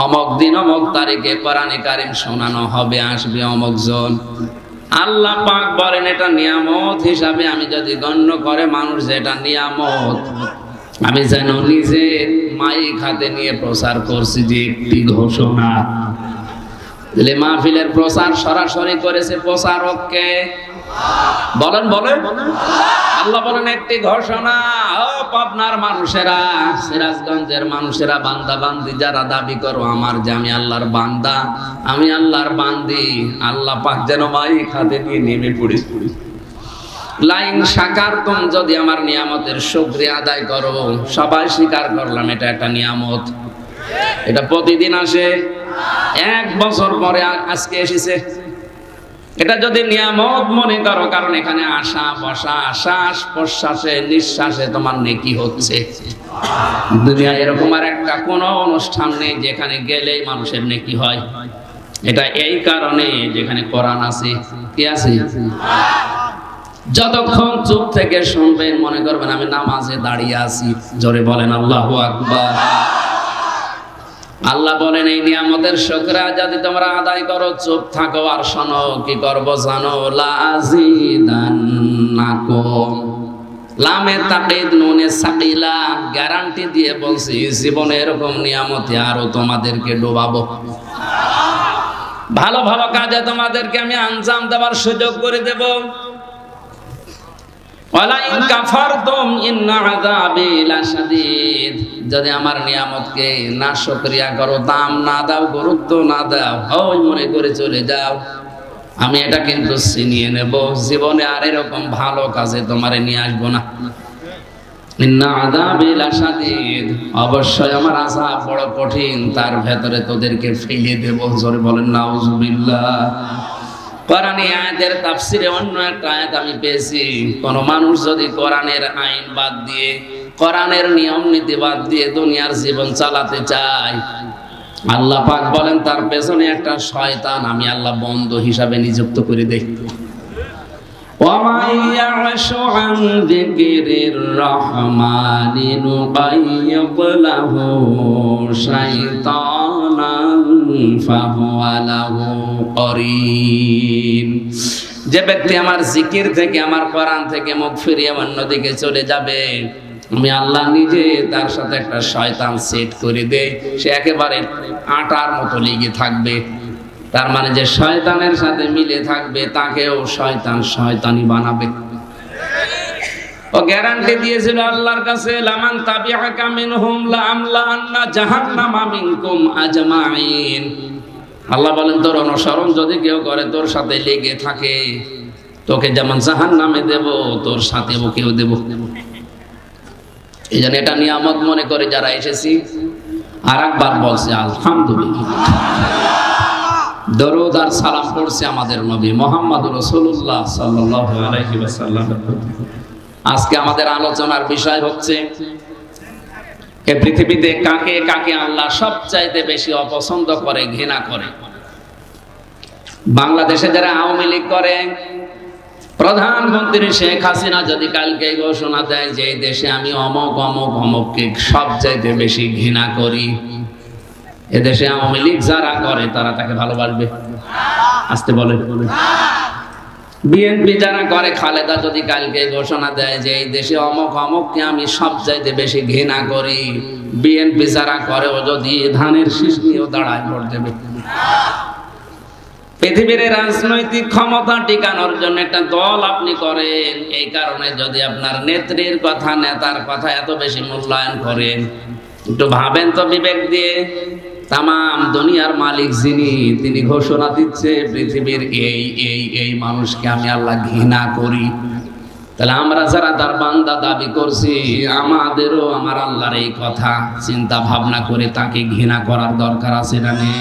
অমক দিন অমক তারিখে কোরআনে কারিম শোনানো হবে, আসবে অমক জন। আল্লাহ পাক বলেন এটা নিয়ামত হিসাবে আমি যদি গণ্য করে মানুষ যে এটা নিয়ামত, আমি যেন নিজে মাইক হাতে নিয়ে প্রচার করছি যে একটি ঘোষণা। মাহফিলের প্রচার সরাসরি করেছে প্রচারককে, বলেন বলেন আল্লাহ বলেন একটি ঘোষণা। ও পাবনার মানুষেরা, সিরাজগঞ্জের মানুষেরা, বান্দা বান্দি যারা দাবি করো আমার যে আমি আল্লাহর বান্দা, আমি আল্লাহর বান্দি, আল্লাহ পাক যেন মাইক হাতে নিয়ে নেমে পড়েছি। লাইন শাকারতুম, যদি আমার নিয়ামতের শুকরিয়া আদায় করো। সবাই স্বীকার করলাম এটা একটা নিয়ামত, এটা প্রতিদিন আসে, 1 বছর পরে আজকে এসেছে। এটা যদি নিয়ামত মনে করো, কারণ এখানে আসা বসা, শ্বাস প্রশ্বাসে নিঃশ্বাসে তোমার নেকি হচ্ছে। দুনিয়া এরকম আর একটা কোন অনুষ্ঠান নেই যেখানে গেলেই মানুষের নেকি হয়। এটা এই কারণে যেখানে কোরআন আছে, কি আছে, যতক্ষণ চুপ থেকে শুনবেন মনে করবেন আমি নামাজে দাঁড়িয়ে আছি। জোরে বলেন আল্লাহু আকবার। আল্লাহ বলেন এই নিয়ামতের শুকরিয়া যদি তোমরা আদায় করো, চুপ থাকো আর শোনো, কি করব জানো, লাযিদান্নাকুম। লামে তাকিদ নুনে সাকিলা, গ্যারান্টি দিয়ে বলছি জীবনে এরকম নিয়ামতে আরো তোমাদেরকে ডোবাবো। ভালো ভালো কাজে তোমাদেরকে আমি আঞ্জাম দেওয়ার সুযোগ করে দেব। ওয়ালাইন কাফারতুম ইন্না আযাবি লাশাদীদ, যদি আমার নিয়ামতকে না শুকরিয়া করো, দাম না দাও, গুরুত্ব না দাও, ওই মনে করে চলে যাও, আমি এটা কিন্তু ছিনিয়ে নেব, জীবনে আর এরকম ভালো কাজে তোমারে নিয়ে আসবো না। ইন্না আযাবি লাশাদীদ, অবশ্যই আমার আযাব বড় কঠিন, তার ভেতরে তোদেরকে ফেলে দেব। জোরে বলেন নাউযুবিল্লাহ। কোরআনে আয়াতের তাফসিরে অন্য একটা আয়াত আমি পেয়েছি, কোন মানুষ যদি কোরআনের আইন বাদ দিয়ে, কোরআনের নিয়ম নীতি বাদ দিয়ে দুনিয়ার জীবন চালাতে চায়, আল্লাহ পাক বলেন তার পেছনে একটা শয়তান আমি আল্লাহ বন্ধু হিসাবে নিযুক্ত করে দেই। ওয়ামান ইয়াশু আন যিকরির রহমানি নুকাইয়্যিদ লাহু শাইতানান ফাহুয়া লাহু করিন। যে ব্যক্তি আমার জিকির থেকে, আমার কোরআন থেকে মুখ ফিরিয়ে অন্যদিকে চলে যাবে, আমি আল্লাহ নিজে তার সাথে একটা শয়তান সেট করে দেই, সে একেবারে আটার মতো লেগে থাকবে। তার মানে যে শয়তানের সাথে মিলে থাকবে তাকেও শয়তান শয়তানি বানাবে। ও গ্যারান্টি দিয়েছিল আল্লাহর কাছে, লামান তাবিআকা মিনহুম লাআমলাআন্না জাহান্নামা মিনকুম আজমাইন। আল্লাহ বলেন তোর অনুসরণ যদি কেউ করে, তোর সাথে লেগে থাকে, তোকে যেমন জাহান্নামে দেব, তোর সাথে ওকেও দেব। এই জন্য এটা নিয়ামত মনে করে যারা এসেছি, আর একবার বলছে আলহামদুলিল্লাহ, দরুদ আর সালাম পড়ছে আমাদের নবী মুহাম্মদুর রাসূলুল্লাহ সাল্লাল্লাহু আলাইহি ওয়াসাল্লাম। আজকে আমাদের আলোচনার বিষয় হচ্ছে এই পৃথিবীতে কাকে কাকে আল্লাহ সবচাইতে বেশি অপছন্দ করে, ঘৃণা করে। বাংলাদেশে যারা আওয়ামী লীগ করে, প্রধানমন্ত্রী শেখ হাসিনা যদি কালকে ঘোষণা দেয় যে এই দেশে আমি অমক অমক অমককে সবচাইতে বেশি ঘৃণা করি, এদেশে আওয়ামী লীগ যারা করে তারা তাকে ভালোবাসবে? আসতে বলে। বিএনপি যারা করে, খালেদা যদি কালকে ঘোষণা দেয় যে এই দেশে অমক অমককে আমি সবচাইতে বেশি ঘৃণা করি, বিএনপি যারা করে ও যদি ধানের শীষ নিয়েও দাঁড়ায় ভোট দেবে। পৃথিবীর রাজনৈতিক ক্ষমতা টিকানোর জন্য একটা দল আপনি করেন, এই কারণে যদি আপনার নেত্রীর কথা, নেতার কথা এত বেশি মূল্যায়ন করেন, একটু ভাবেন তো বিবেক দিয়ে। তামাম দুনিয়ার মালিক যিনি, তিনি ঘোষণা দিচ্ছে পৃথিবীর এই এই এই মানুষকে আমি আল্লাহ ঘৃণা করি। তাহলে আমরা যারা তার বান্দা দাবি করছি, আমাদেরও আমার আল্লাহর এই কথা চিন্তা ভাবনা করে তাকে ঘৃণা করার দরকার আছে না নেই?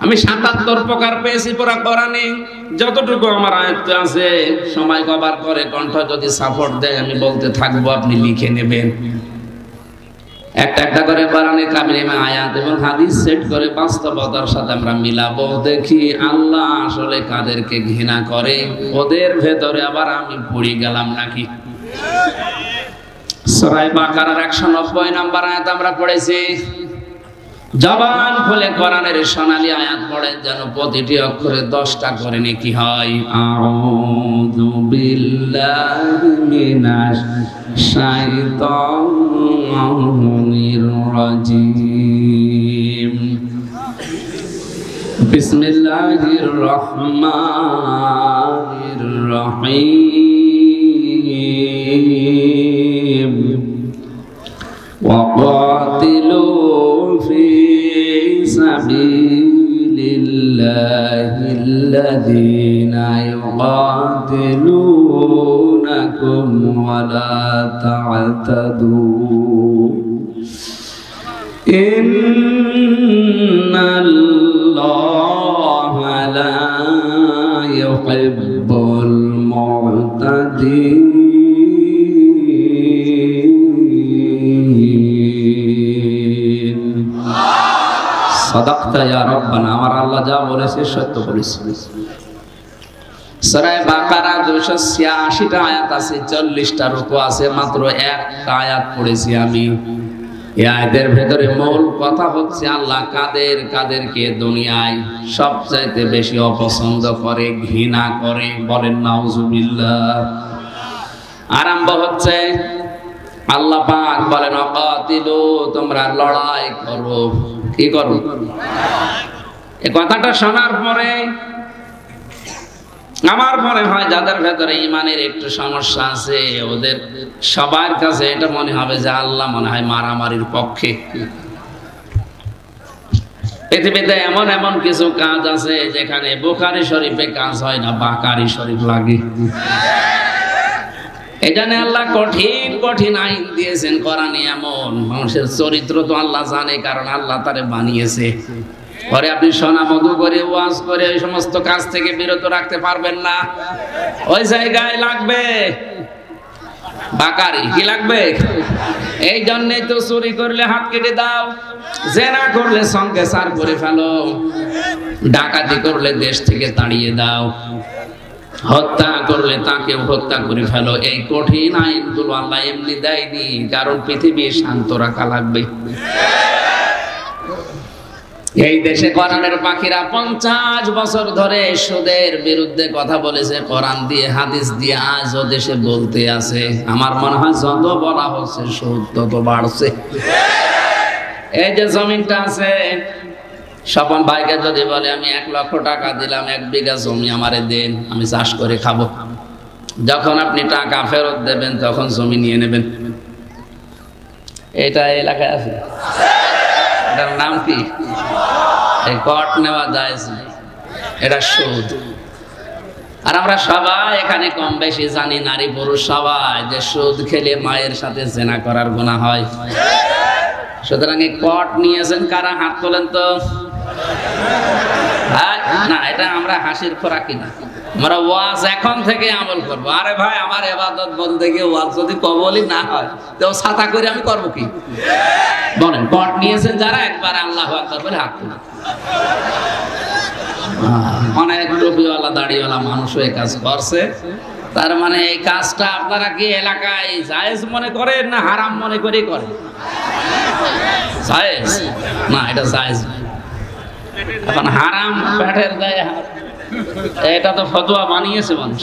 আমি ৭৭ প্রকার পেয়েছি পুরা কোরআনে, যতটুকু আমার আয়াত আছে, সময় কভার করে কণ্ঠ যদি সাপোর্ট দেয় আমি বলতে থাকবো, আপনি লিখে নেবেন। একটা একটা করে কোরআনে কারিমে আয়াত এবং হাদিস সেট করে বাস্তবতার সাথে আমরা মিলাবো, দেখি আল্লাহ আসলে কাদেরকে ঘৃণা করে, ওদের ভেতরে আবার আমি পড়ে গেলাম নাকি। সূরা বাকারার 190 নম্বর আয়াত আমরা পড়েছি। জবান খুলে কোরআনের সোনালী আয়াত পড়েন যেন প্রতিটি অক্ষরে 10টা করে নেকি হয়। আউযু বিল্লাহি মিনাশ শাইতানির রাজিম। বিসমিল্লাহির রহমানির রহিম। ওয়াকাতিলু ফি সাবিলিল্লাহিল্লাযীনা ইউকাতিলুনাকুম ওয়া লা তা'তাদু ইন্নাল্লাহা লা ইউহিব্বুল মু'তাদিন। সাদাকতা ইয়া রাব্বানা, আমার আল্লাহ যা বলেছে সত্য বলেছে। সূরা বাকারা 286টা আয়াত আছে, 40টা রুকু আছে, মাত্র একটা আয়াত পড়েছি আমি। এই আয়াতের ভেতরে মূল কথা হচ্ছে আল্লাহ কাদেরকে দুনিয়ায় সবচাইতে বেশি অপছন্দ করে, ঘৃণা করে, বলেন নাউজুবিল্লাহ। আরম্ভ হচ্ছে আল্লাহ পাক বলেন ওয়াকাতিলু, তোমরা লড়াই করো। কি করো? এই কথাটা শোনার পরে আমার মনে হয় যাদের ভেতরে ইমানের একটু সমস্যা আছে ওদের সবার কাছে এটা মনে হবে যে আল্লাহ মনে হয় মারামারির পক্ষে। পৃথিবীতে এমন এমন কিছু কাজ আছে যেখানে বুখারী শরীফে কাজ হয় না, বাকারী শরীফ লাগে। এখানে আল্লাহ কঠিন কঠিন আইন দিয়েছেন কোরআনে। এমন মানুষের চরিত্র তো আল্লাহ জানে, কারণ আল্লাহ তারে বানিয়েছে। পরে আপনি সোনা মধু করে ওয়াজ করে ওই সমস্ত কাজ থেকে বিরত রাখতে পারবেন না। ওই জায়গায় লাগবে বাকারি। কি লাগবে? এই জন্যই তো চুরি করলে হাত কেটে দাও, জেনা করলে সঙ্গে সার করে ফেলো, ডাকাতি করলে দেশ থেকে তাড়িয়ে দাও, হত্যা করলে তাকেও হত্যা করে ফেলো। এই কঠিন আইনগুলো আল্লাহ এমনি দেয়নি, কারণ পৃথিবী শান্ত রাখা লাগবে। এই দেশে কোরআনের পাখিরা 50 বছর ধরে সুদের বিরুদ্ধে কথা বলেছে, কোরআন দিয়ে হাদিস দিয়ে আজও দেশে বলতে আছে। আমার মনে হয় যত বলা হচ্ছে সুদ তত বাড়ছে। এই যে জমিনটা আছে, স্বপন ভাইকে যদি বলে আমি 1 লক্ষ টাকা দিলাম, 1 বিঘা জমি আমারে দেন, আমি চাষ করে খাবো, যখন আপনি টাকা ফেরত দেবেন তখন জমি নিয়ে নেবেন। এটা এলাকায় আছে, এটার নাম কি? এই কট নেওয়া যায়, এটা সুদ। আর আমরা সবাই এখানে কম বেশি জানি, নারী পুরুষ সবাই, যে সুদ খেলে মায়ের সাথে জেনা করার গুনাহ হয়। সুতরাং এই কট নিয়েছেন কারা? হাত তোলেন তো। না, এটা আমরা হাসির খোরাকি না, আমরা ওয়াজ এখন থেকে আমল করবো। আরে ভাই, আমার ইবাদত বলতে গিয়ে ওয়াজ যদি কবলই না হয় তো ছাতা করে আমি করবো কি? বলেন, কট নিয়েছেন যারা একবার আল্লাহু আকবার বলে হাত তোলেন। অনেক টুপিওয়ালা দাড়িওয়ালা মানুষও এই কাজ করছে। তার মানে এই কাজটা আপনারা কি এলাকায় জায়েজ মনে করেন না হারাম মনে করে করেন? জায়েজ না, এটা জায়েজ। এখন হারাম পেটের গায়ে হাত, এটা তো ফতোয়া বানিয়েছে মানুষ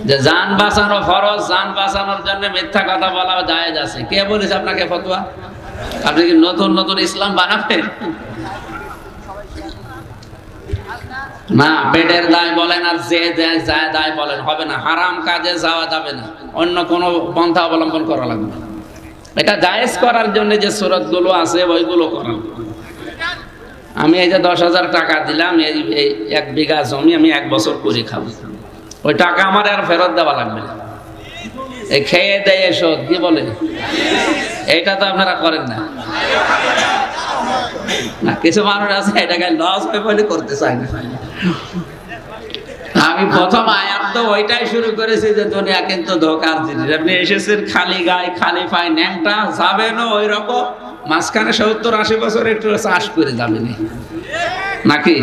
যে জান বাঁচানো ফরজ, জান বাঁচানোর জন্য মিথ্যা কথা বলা জায়েজ আছে। কে বলেছে আপনাকে ফতোয়া? আপনি কি নতুন নতুন ইসলাম বানাবেন? না, পেটের দায় বলেন আর যে দায় বলেন হবে না। হারাম কাজে যাওয়া যাবে না, অন্য কোনো পন্থা অবলম্বন করা লাগবে না। এটা জায়েজ করার জন্য যে সূরত গুলো আছে ওইগুলো করা। আমি এই যে 10,000 টাকা দিলাম, এই 1 বিঘা জমি আমি 1 বছর করে খাবো, ওই টাকা আমার আর ফেরত দেওয়া লাগবে না। এই খেয়ে দেয় এসব কি বলে, এইটা তো আপনারা করেন না। না, কিছু মানুষ আছে এটাকে লস হয়ে বলে করতে চায় না। আমি প্রথম আয়াত তো ওইটাই শুরু করেছি যে দুনিয়া কিন্তু ধোকার জিনিস। আপনি এসেছেন খালি গায়ে খালি পায়ে, ন্যাংটা যাবেন ওই রকম, মাঝখানে 70-80 বছর একটু চাষ করে যাবেন নাকি?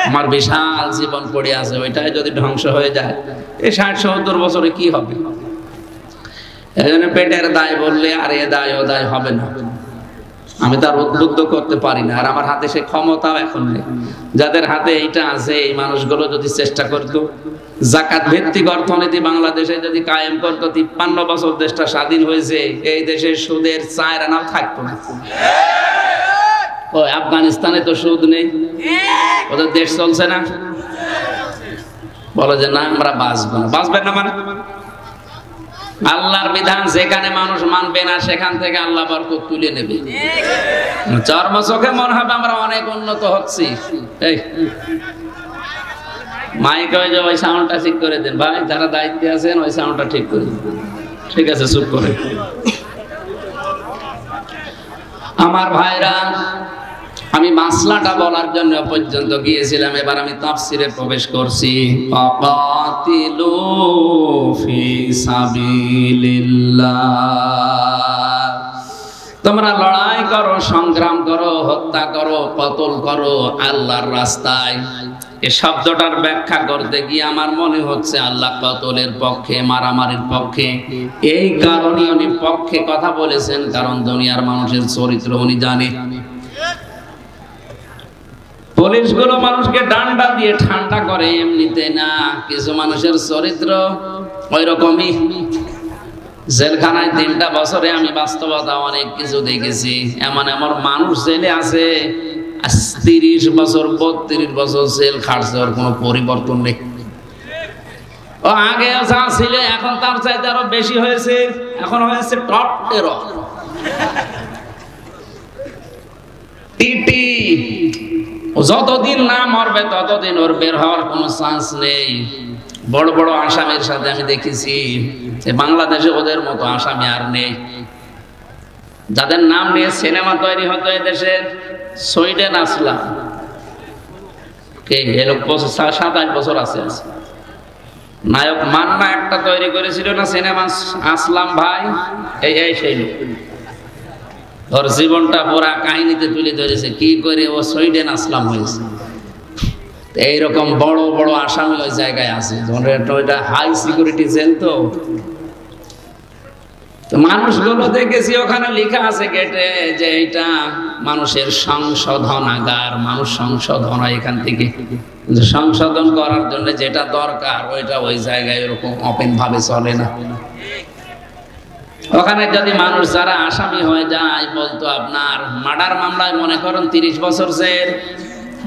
আমার বিশাল জীবন পড়ে আছে, ওইটাই যদি ধ্বংস হয়ে যায় এই 60-70 বছরে কি হবে? এই জন্য পেটের দায় বললে আর এ দায় ও দায় হবে না, আমি তার উদ্বুদ্ধ করতে পারি না, আর আমার হাতে সে ক্ষমতাও এখন নেই। যাদের হাতে এইটা আছে এই মানুষগুলো যদি চেষ্টা করতো যাকাত ভিত্তিক অর্থনীতি বাংলাদেশে যদি কায়েম করতো, 53 বছর দেশটা স্বাধীন হয়েছে, এই দেশে সুদের 4 আনাও থাকতো না। ওই আফগানিস্তানে তো সুদ নেই, ওদের দেশ চলছে না, বলে যে না আমরা বাঁচবো না। বাঁচবেন না মানে আল্লাহর বিধান যেখানে মানুষ মানবে না সেখান থেকে আল্লাহ বরকত তুলে নেবে। চর্ম চোখে মনে হবে আমরা অনেক উন্নত হচ্ছি। এই মাইকে ওই সাউন্ডটা ঠিক করে দেন ভাই, যারা দায়িত্বে আছেন ওই সাউন্ডটা ঠিক করে দেন। ঠিক আছে, চুপ করে। আমার ভাইরা, আমি মাসলাটা বলার জন্য পর্যন্ত গিয়েছিলাম, এবার আমি তাফসিরে প্রবেশ করছি। ফাকাতিলু ফি সাবিলিল্লাহ, তোমরা লড়াই করো, সংগ্রাম করো, হত্যা করো, কতল করো আল্লাহর রাস্তায়। এই শব্দটার ব্যাখ্যা করতে গিয়ে আমার মনে হচ্ছে আল্লাহ কতলের পক্ষে, মারামারির পক্ষে। এই কারণে উনি পক্ষে কথা বলেছেন, কারণ দুনিয়ার মানুষের চরিত্র উনি জানে। পুলিশগুলো মানুষকে ডান্ডা দিয়ে ঠান্ডা করে এমনিতে না, কিছু মানুষের চরিত্র ওই রকমই। জেলখানায় 3টা বছরে আমি বাস্তবতা অনেক কিছু দেখেছি। এমন এমন মানুষ জেলে আছে 30 বছর 32 বছর জেল খাটছে, ওর কোনো পরিবর্তন নেই। ও আগে যা ছিল এখন তার চাইতে আরো বেশি হয়েছে, এখন হয়েছে টপ টেরর টিটি। যতদিন না মরবে ততদিন ওর বের হওয়ার কোনো চান্স নেই। বড় বড় আসামির সাথে আমি দেখেছি, বাংলাদেশে ওদের মতো আসামি আর নেই। যাদের নাম নিয়ে সিনেমা তৈরি হতো এদেশের, সুইডেন আসলাম কে এ লোক 27 বছর আছে, নায়ক মান্না একটা তৈরি করেছিল না সিনেমা, আসলাম ভাই, এই সেই লোক। ওর জীবনটা পুরা কাহিনীতে তুলে ধরেছে কি করে ও সুইডেন আসলাম হয়েছে। এইরকম বড় বড় আসামি ওই জায়গায় আছে, ওইটা হাই সিকিউরিটি জেল। তো মানুষগুলো দেখেছি ওখানে লেখা আছে গেটে যে এটা মানুষের সংশোধনাগার, মানুষ সংশোধন হয় এখান থেকে, সংশোধন করার জন্য যেটা দরকার ওইটা ওই জায়গায় এরকম ওপেন ভাবে চলে না। ওখানে যদি মানুষ যারা আসামি হয়ে যায়, বলতো আপনার মার্ডার মামলায় মনে করেন 30 বছর জেল,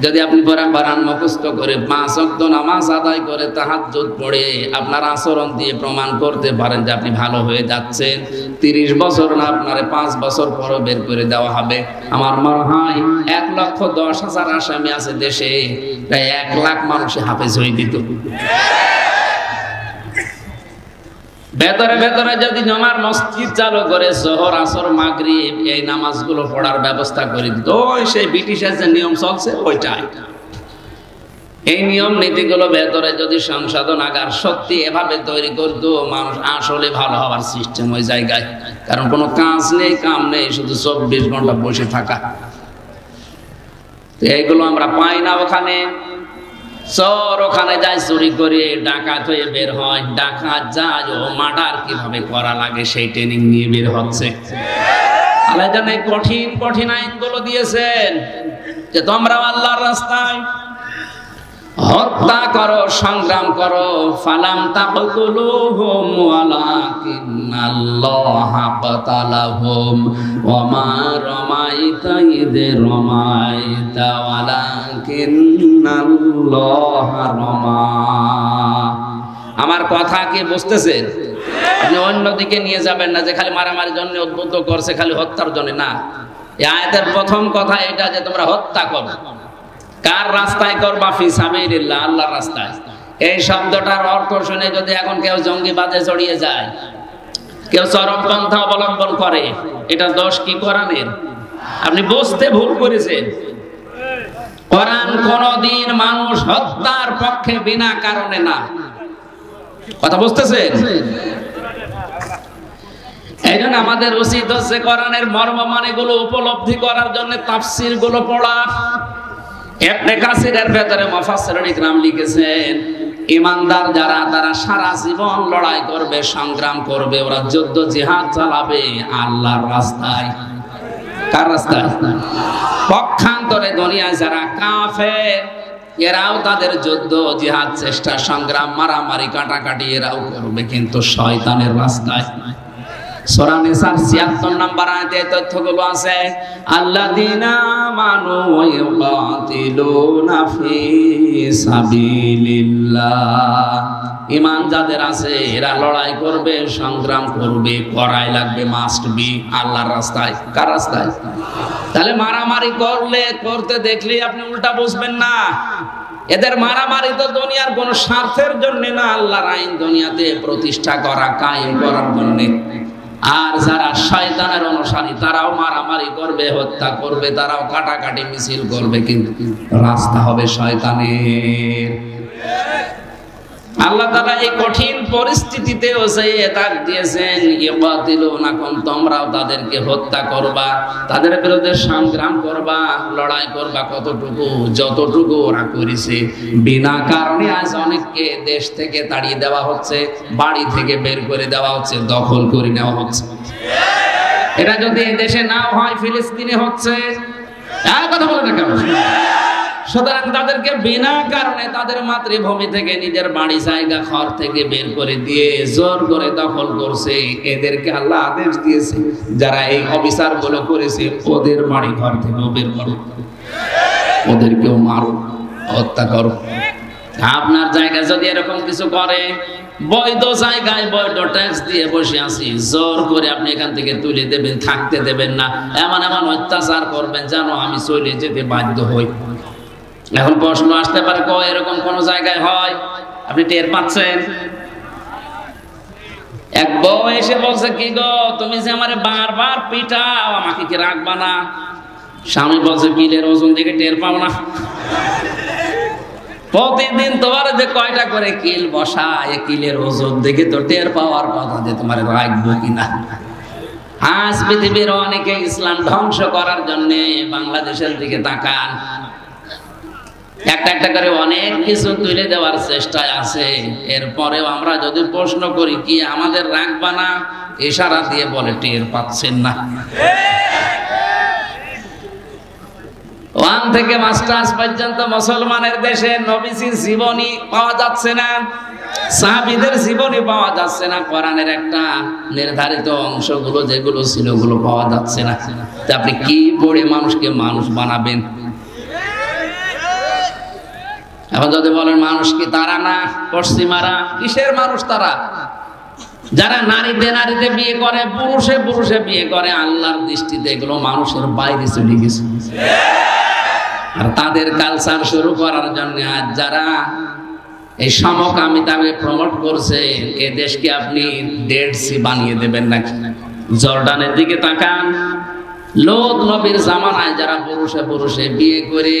যদি আপনি কোরআন মুখস্থ করে 5 ওয়াক্ত নামাজ আদায় করে তাহাজ্জুদ পড়ে আপনার আচরণ দিয়ে প্রমাণ করতে পারেন যে আপনি ভালো হয়ে যাচ্ছেন, 30 বছর না আপনারে 5 বছর পর বের করে দেওয়া হবে। আমার মনে হয় 1,10,000 আসামি আছে দেশে, প্রায় 1 লাখ মানুষে হাফেজ হয়ে দিত। ভেতরে ভেতরে যদি জমার মসজিদ চালু করে জোহর আসর মাগরিব এই নামাজগুলো পড়ার ব্যবস্থা করে দিত, ওই সেই ব্রিটিশের যে নিয়ম চলছে ওইটাই। এই নিয়ম নীতিগুলো ভেতরে যদি সংশোধনাগার সত্যি এভাবে তৈরি করতো, মানুষ আসলে ভালো হওয়ার সিস্টেম ওই জায়গায়। কারণ কোনো কাজ নেই, কাম নেই, শুধু 24 ঘন্টা বসে থাকা। এইগুলো আমরা পাই না ওখানে। চোর ওখানে যায় চুরি করে, ডাকাত হয়ে বের হয়, ডাকাত যায় ও মার্ডার কিভাবে করা লাগে সেই ট্রেনিং নিয়ে বের হচ্ছে। আল্লাহ জানে কঠিন কঠিন আইনগুলো দিয়েছেন যে তোমরা আল্লাহর রাস্তায় হত্যা করো, সংগ্রাম করো। ফালাম তাকতুলুহুম ওয়ালাকিন্নাল্লাহা কাতালাহুম ওয়া মা রামাইতা ইয রামাইতা ওয়ালাকিন্নাল্লাহা রামা। আমার কথা কি বুঝতেছেন? আপনি অন্যদিকে নিয়ে যাবেন না যে খালি মারামারির জন্য উদ্বুদ্ধ করছে, খালি হত্যার জন্য না। এই আয়াতের প্রথম কথা এটা যে তোমরা হত্যা করো। কার রাস্তায় করবা? ফি সাবিলিল্লাহ, আল্লাহর রাস্তায়। এই শব্দটার অর্থ শুনে যদি এখন কেউ জঙ্গিবাদে জড়িয়ে যায়, কেউ চরমপন্থা অবলম্বন করে, এটা দোষ কি কোরআনের? আপনি বুঝতে ভুল করেছেন। কোরআন কোনদিন মানুষ হত্যার পক্ষে বিনা কারণে না। কথা বুঝতেছেন? এই জন্য আমাদের উচিত হচ্ছে কোরআনের মর্মমানে গুলো উপলব্ধি করার জন্য তাফসির গুলো পড়া। ইবনে কাসিরের ভেতরে মুফাসসিরুল ইকরাম লিখেছেন ইমানদার যারা তারা সারা জীবন লড়াই করবে, সংগ্রাম করবে, ওরা যুদ্ধ জিহাদ চালাবে আল্লাহর রাস্তায়। কার রাস্তায়? পক্ষান্তরে দুনিয়ায় যারা কাফের এরাও তাদের যুদ্ধ জিহাদ চেষ্টা সংগ্রাম মারামারি কাটাকাটি এরাও করবে, কিন্তু শয়তানের রাস্তায়। সূরা নিসার ৭৬ নম্বর আয়াতে এই তথ্যগুলো আছে। আল্লাযীনা আমানু ওয়া ইউকাতিলুনা ফি সাবিলিল্লাহ। ঈমান যাদের আছে এরা লড়াই করবে, সংগ্রাম করবে, করাই লাগবে, মাস্ট বি আল্লাহর রাস্তায়। কার রাস্তায়? তাহলে মারামারি করতে দেখলে আপনি উল্টা বুঝবেন না। এদের মারামারি তো দুনিয়ার কোন স্বার্থের জন্য না, আল্লাহর আইন দুনিয়াতে প্রতিষ্ঠা করা, কায়েম করার জন্য। আর যারা শয়তানের অনুসারী তারাও মারামারি করবে, হত্যা করবে, তারাও কাটাকাটি মিছিল করবে, কিন্তু রাস্তা হবে শয়তানের। আল্লাহ তাআলা এই কঠিন পরিস্থিতিতেও তাক দিয়েছেন, ইকাতিলুনাকুম, তোমরাও তাদেরকে হত্যা করবা, তাদের বিরুদ্ধে সংগ্রাম করবা, লড়াই করবা। কতটুকু? যতটুকু ওরা করেছে। বিনা কারণে আজ অনেককে দেশ থেকে তাড়িয়ে দেওয়া হচ্ছে, বাড়ি থেকে বের করে দেওয়া হচ্ছে, দখল করে নেওয়া হচ্ছে। এটা যদি এই দেশে না হয়, ফিলিস্তিনে হচ্ছে। কথা বলে না কেন? সুতরাং তাদেরকে বিনা কারণে তাদের মাতৃভূমি থেকে, নিজের বাড়ি জায়গা ঘর থেকে বের করে দিয়ে জোর করে দখল করছে। এদেরকে আল্লাহ আদেশ দিয়েছে, যারা এই অবিচার গুলো করেছে ওদের বাড়ি ঘর থেকে বের করো, ওদেরকেও মারো, হত্যা করো। আপনার জায়গা যদি এরকম কিছু করে, বৈধ জায়গায় বৈধ ট্যাক্স দিয়ে বসে আছি, জোর করে আপনি এখান থেকে তুলে দেবেন, থাকতে দেবেন না, এমন এমন অত্যাচার করবেন যেন আমি চলে যেতে বাধ্য হই। এখন প্রশ্ন আসতে পারে, এরকম কোন জায়গায় হয়? আপনি টের পাচ্ছেন? এক বউ এসে বলছে, কি গো তুমি যে আমারে বারবার পিটাও, আমাকে কি রাখবা না? স্বামী বলছে, কিলের ওজন দেখে টের পাও না? প্রতিদিন তোমার যে কয়টা করে কিল বসায়, কিলের ওজন দেখে তো টের পাওয়ার কথা যে তোমার রাখবো কিনা। আজ পৃথিবীর অনেকে ইসলাম ধ্বংস করার জন্য বাংলাদেশের দিকে তাকান, একটা একটা করে অনেক কিছু তুলে দেওয়ার চেষ্টায় আছে। এরপরেও আমরা যদি প্রশ্ন করি, কি আমাদের রাখবা না, ইশারা দিয়ে বলে টের পাচ্ছেন না। 1 থেকে মাস্টার্স পর্যন্ত মুসলমানের দেশে নবীজির জীবনী পাওয়া যাচ্ছে না, সাহাবীদের জীবনী পাওয়া যাচ্ছে না, কোরআনের একটা নির্ধারিত অংশগুলো যেগুলো ছিল ওগুলো পাওয়া যাচ্ছে না। তা আপনি কি পড়ে মানুষকে মানুষ বানাবেন? এখন যদি বলেন মানুষ কি তারা না পশ্চিমারা? কিসের মানুষ তারা? যারা নারীতে নারীতে বিয়ে করে, পুরুষে পুরুষে বিয়ে করে, আল্লাহর দৃষ্টিতে এগুলো মানুষের বাইরে চলে গেছে। আর তাদের কালচার শুরু করার জন্য আজ যারা এই সমকামিতাকে প্রমোট করছে, এ দেশকে আপনি ডেড সি বানিয়ে দেবেন নাকি? জর্ডানের দিকে তাকান, লোদ নবীর জামানায় যারা পুরুষে পুরুষে বিয়ে করে